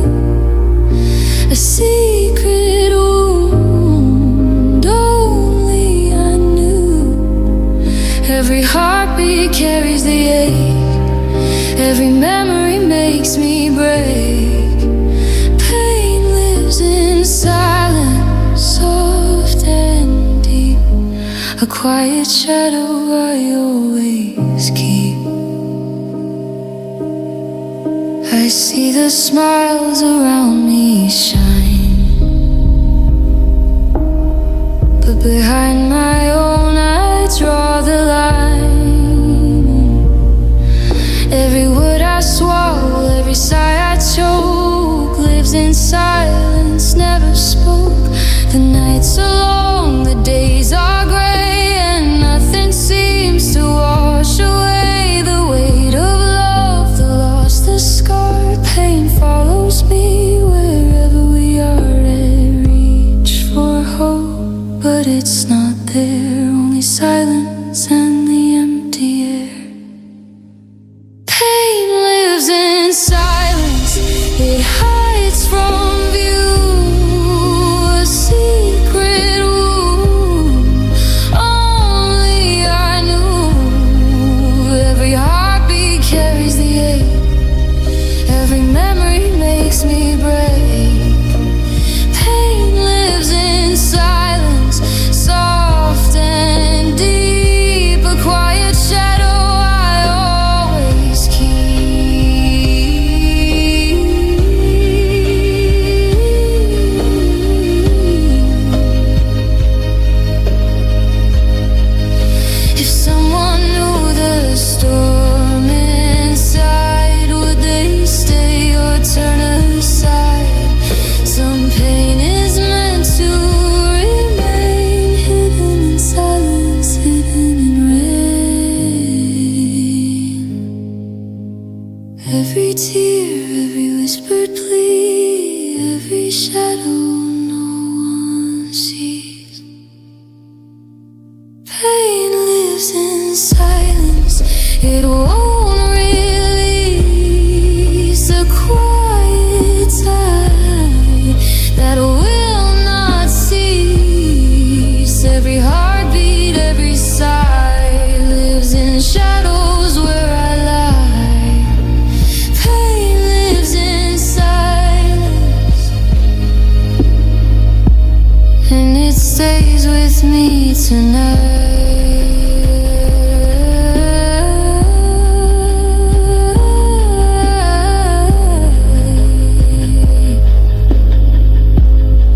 A secret wound only I knew. Every heartbeat carries the ache, every memory makes me break. Pain lives in silence, soft and deep, a quiet shadow I always keep. I see the smiles around me shine, but behind my own I draw the line. Every word I swallow, every sigh I choke, lives in silence, never spoke. The nights are long, the days are gray, and nothing seems to wash away the weight of love, the loss, the scar. Pain follows me wherever we are, at reach for hope, but it's not with me tonight.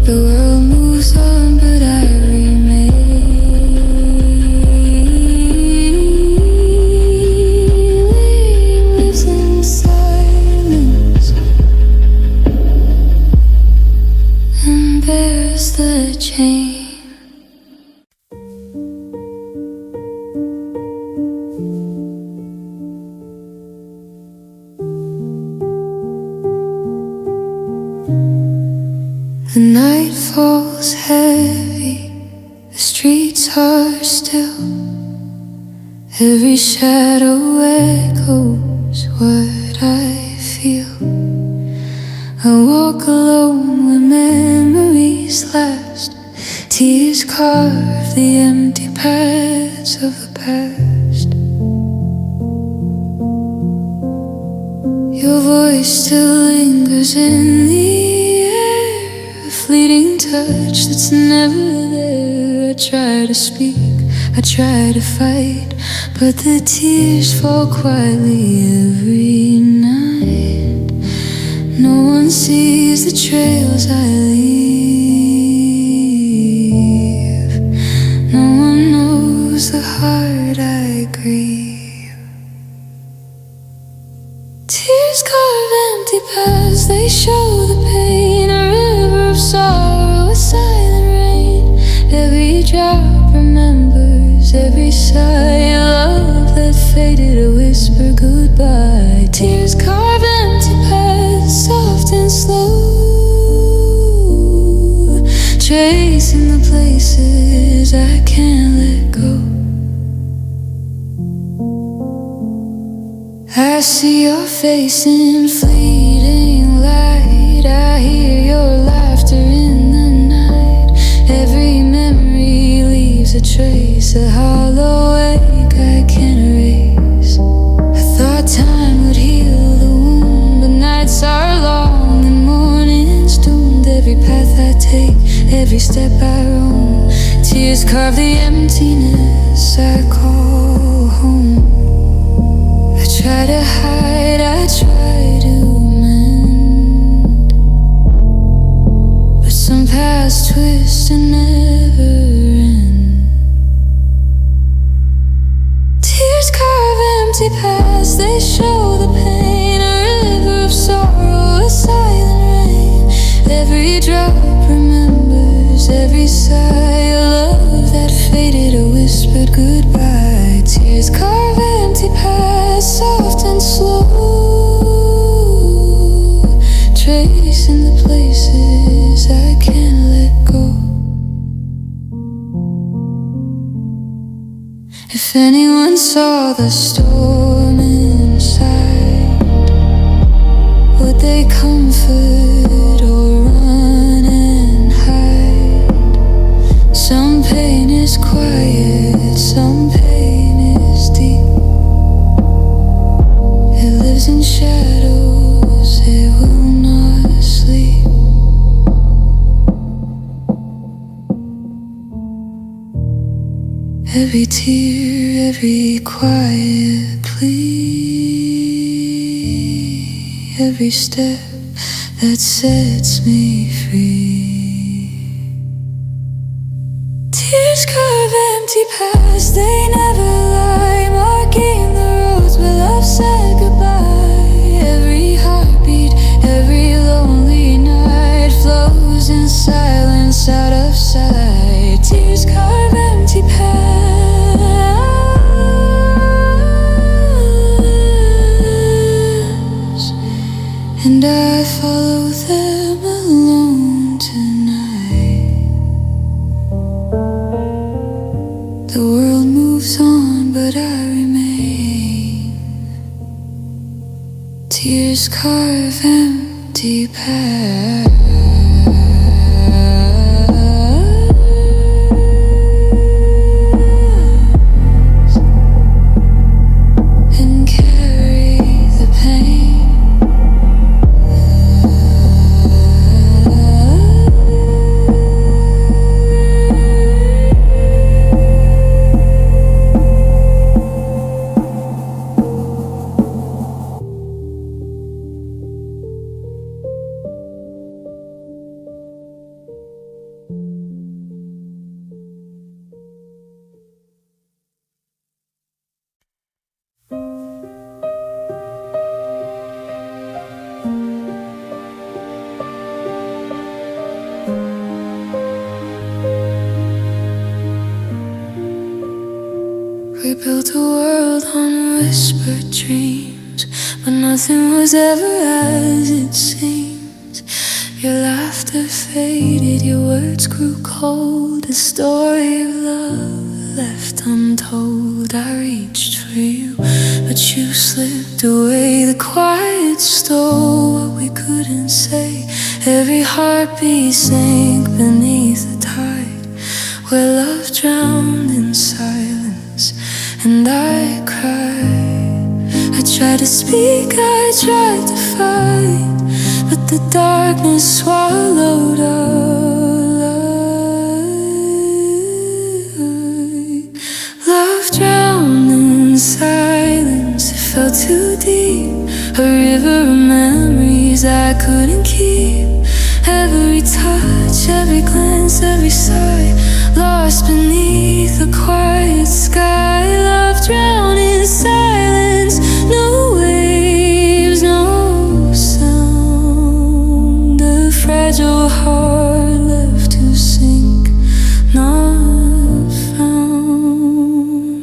The world moves on, but I remain. Lives in silence and bears the chain. The night falls heavy, the streets are still. Every shadow echoes what I feel. I walk alone where memories last. Tears carve the empty paths of the past. Your voice still lingers in the air, a fleeting touch that's never there. I try to speak, I try to fight, but the tears fall quietly every night. No one sees the trails I leave. No one knows the heart I grieve. Tears carve empty paths, they show the pain. A river of sorrow, a silent rain. Every drop remembers every sigh. A love that faded, a whisper goodbye. Tears carve empty paths, soft and slow, tracing the places I can't let go. I see your face in fleeting light. I hear your laughter in the night. Every memory leaves a trace, a hollow ache I can't erase. I thought time would heal the wound, but nights are long and mornings doomed. Every path I take, every step I roam, tears carve the emptiness I call home. I try to hide, I try to mend, but some paths twist and never end. Tears carve empty paths, they show the pain. A river of sorrow, a silent rain. Every drop remembers every sigh. A love that faded, a whispered goodbye. Tears carve empty paths, soft and slow, tracing the places I can't let go. If anyone saw the storm inside, would they comfort or run and hide? Some pain is quiet, some pain is deep. It lives in shadows, it will not sleep. Every tear, every quiet plea, every step that sets me free. Tears carve empty paths, they never lie, marking the roads where love said goodbye. Every heartbeat, every lonely night flows in silence out of sight. Tears carve empty paths, and I follow them alone tonight. The world moves on, but I remain. Tears carve empty paths and carry the pain. the world on whispered dreams, but nothing was ever as it seems. Your laughter faded, your words grew cold. A story of love left untold. I reached for you, but you slipped away. The quiet stole what we couldn't say. Every heartbeat sank beneath the tide, where love drowned in silence, and I cried. I tried to speak, I tried to fight, but the darkness swallowed our light. Love drowned in silence, it fell too deep, a river of memories I couldn't keep. Every touch, every glance, every sigh, lost beneath the quiet sky. Love drowned in silence, no waves, no sound. A fragile heart left to sink, not found.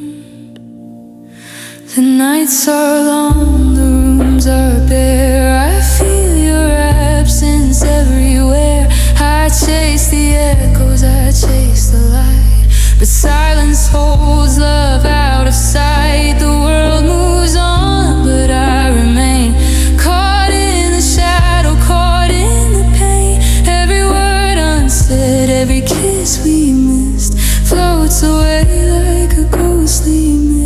The nights are long, the rooms are bare. I feel your absence everywhere. I chase the echoes, I chase the light, but silence holds love out of sight. The world moves on, but I remain caught in the shadow, caught in the pain. Every word unsaid, every kiss we missed floats away like a ghostly mist.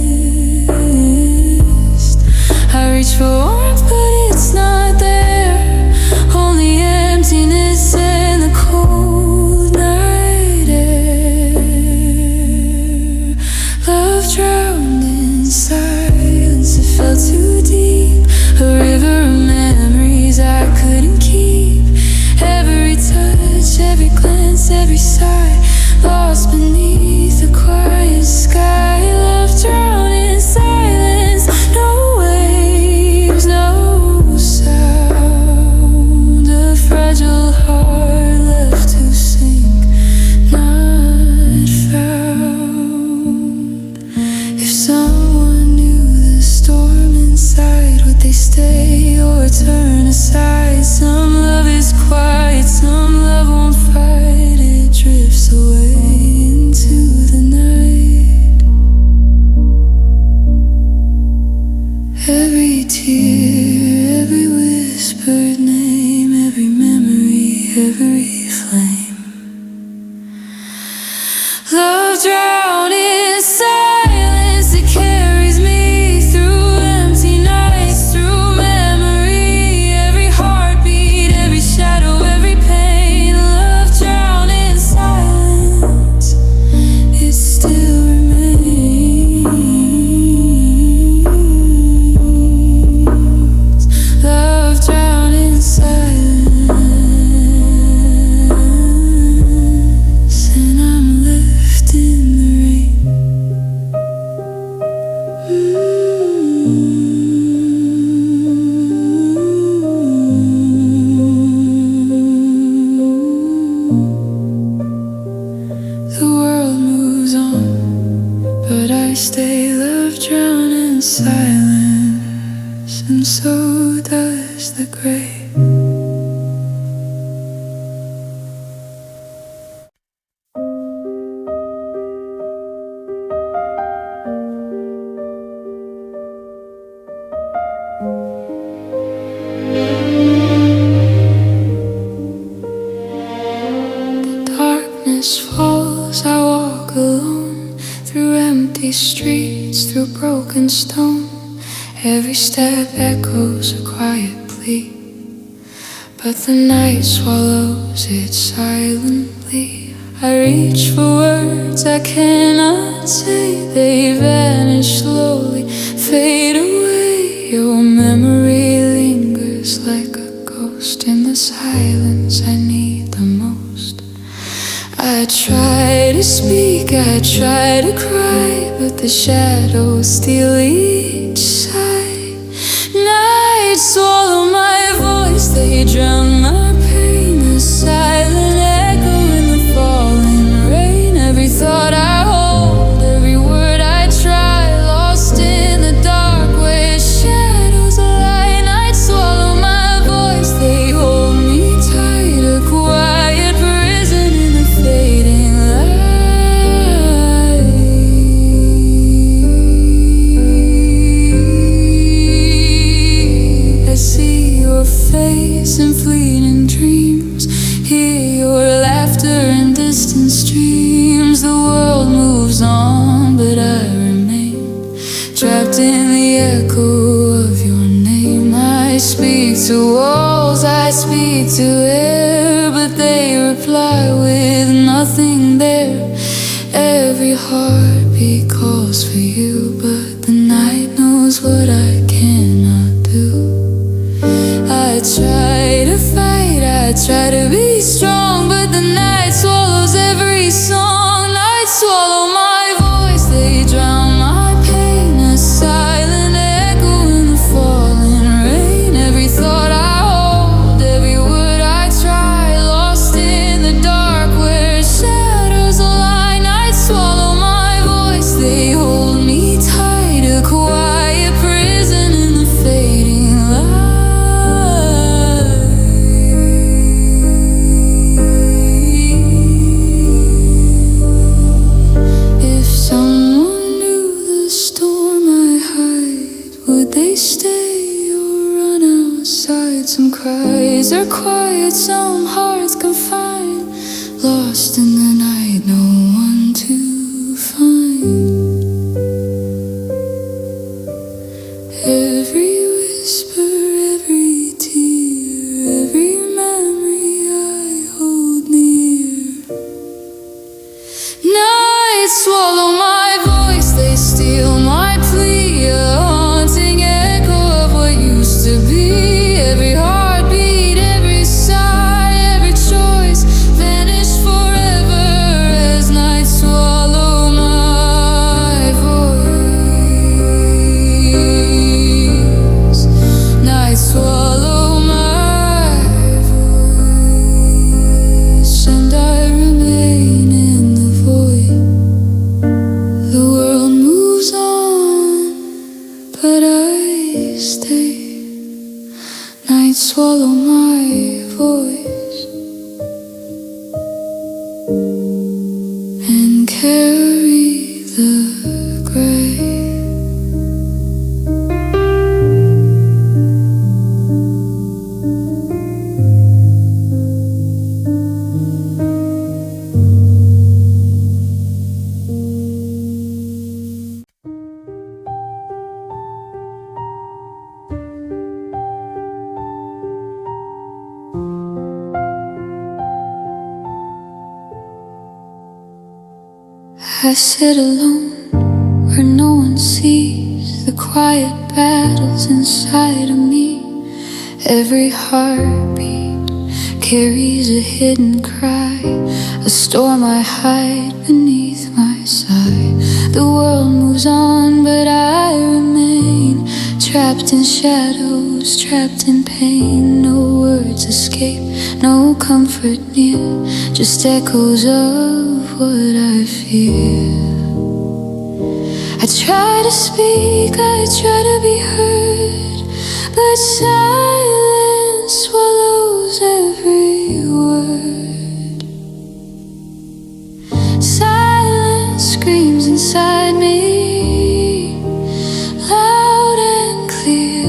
I reach for warmth, but it's not there, only emptiness and the cold night air. Love drowned in silence, it fell too deep, a river of memories I couldn't keep. Every touch, every glance, every sigh, lost beneath the quiet sky. Love drowned in silence, no waves, no sound. A fragile heart left to sink, not found. If someone knew the storm inside, would they stay or turn aside? Some love is quiet, some love won't fight. It drifts away into the night. Every tear, every whispered name, every memory, every flame. Love drowned in silence, it carries me through empty nights, through memory. Every heartbeat, every shadow, every pain. Love drowned in silence, it still remains. Love drowned in silence, and I'm left in the rain. The world moves on, but I stay. Love drowned in silence, and so does the grave. Darkness falls, I walk alone through empty streets, through broken stone. Every step echoes a quiet plea, but the night swallows it silently. I reach for words I cannot say, they vanish slowly, fade away. Your memory lingers like a ghost in the silence I need the most. I try to speak, I try to cry, but the shadows steal each side. Nights swallow my voice, they drown my pain. The silent echo in the falling rain. Every thought I hold, every word I try, lost to air, but they reply with nothing there. Every heartbeat calls for you, but the night knows what I cannot do. I try to fight, I try to be strong, but the night swallows every song. Night swallow my voice, they drown my pain. A silent echo in the falling rain. Every thought I hold, every word I try, lost in the dark where shadows lie. Night swallow my voice, they hold me tight. A quiet prison in the fading light. They stay or run outside. Some cries are quiet, some hearts confined, lost in the night, no one to find. Every whisper, every tear, every memory I hold near. Night swallow my voice, they steal my plea. To be every heartbeat, every sigh, every choice vanished forever as night swallow my voice. Night swallow my voice, and I remain in the void. The world moves on, but I stay. Night swallow my voice and carry the grave. I sit alone where no one sees the quiet battles inside of me. Every heartbeat carries a hidden cry, a storm I hide beneath my sigh. The world moves on, but I remain trapped in shadows, trapped in pain. No words escape, no comfort near, just echoes of what I feel. I try to speak, I try to be heard, but silence swallows every word. Silence screams inside me, loud and clear,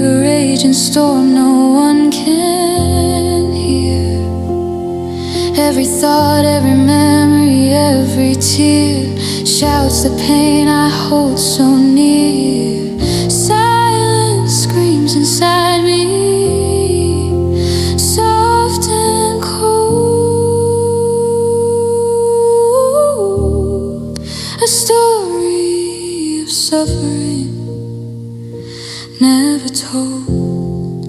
a raging storm no one can hear. Every thought, every memory, every tear shouts the pain I hold so near. Silence screams inside me, soft and cold. A story of suffering never told.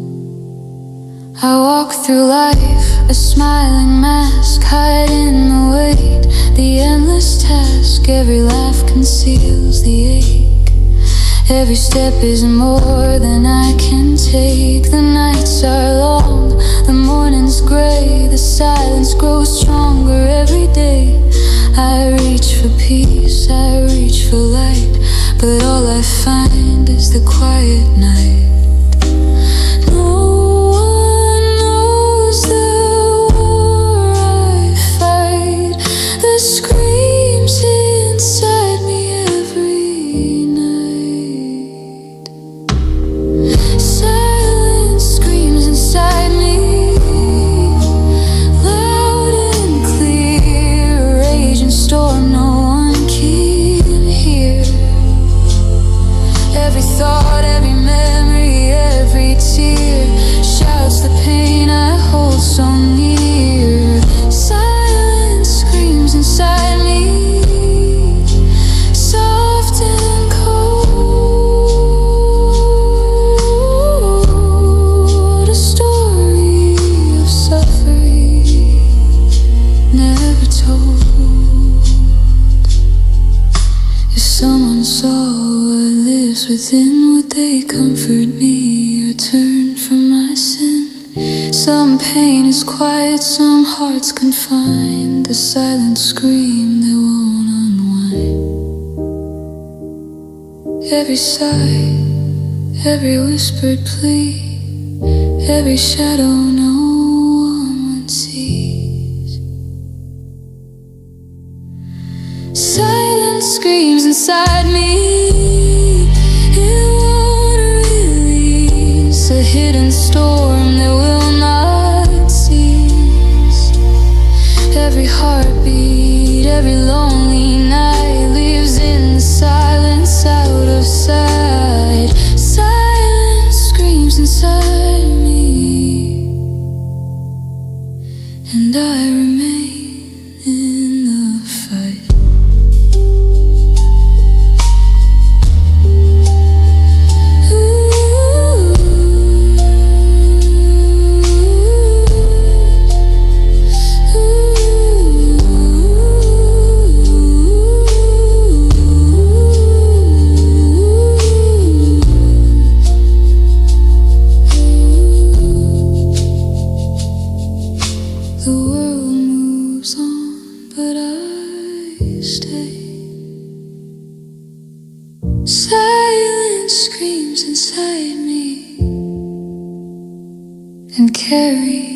I walk through life, a smiling mask, hiding the weight, the endless task. Every laugh conceals the ache. Every step is more than I can take. The nights are long, the morning's gray, the silence grows stronger every day. I reach for peace, I reach for light, but all I find is the quiet night. Words within, would they comfort me or turn from my sin? Some pain is quiet, some hearts confined, the silent scream that won't unwind. Every sigh, every whispered plea, every shadow no one sees. Silence screams inside me, it won't release, a hidden storm that will not cease. Every heartbeat, every lonely night lives in the silence out of sight. Silence screams inside me, and I remain in the fight. The world moves on, but I stay. Silence screams inside me and carries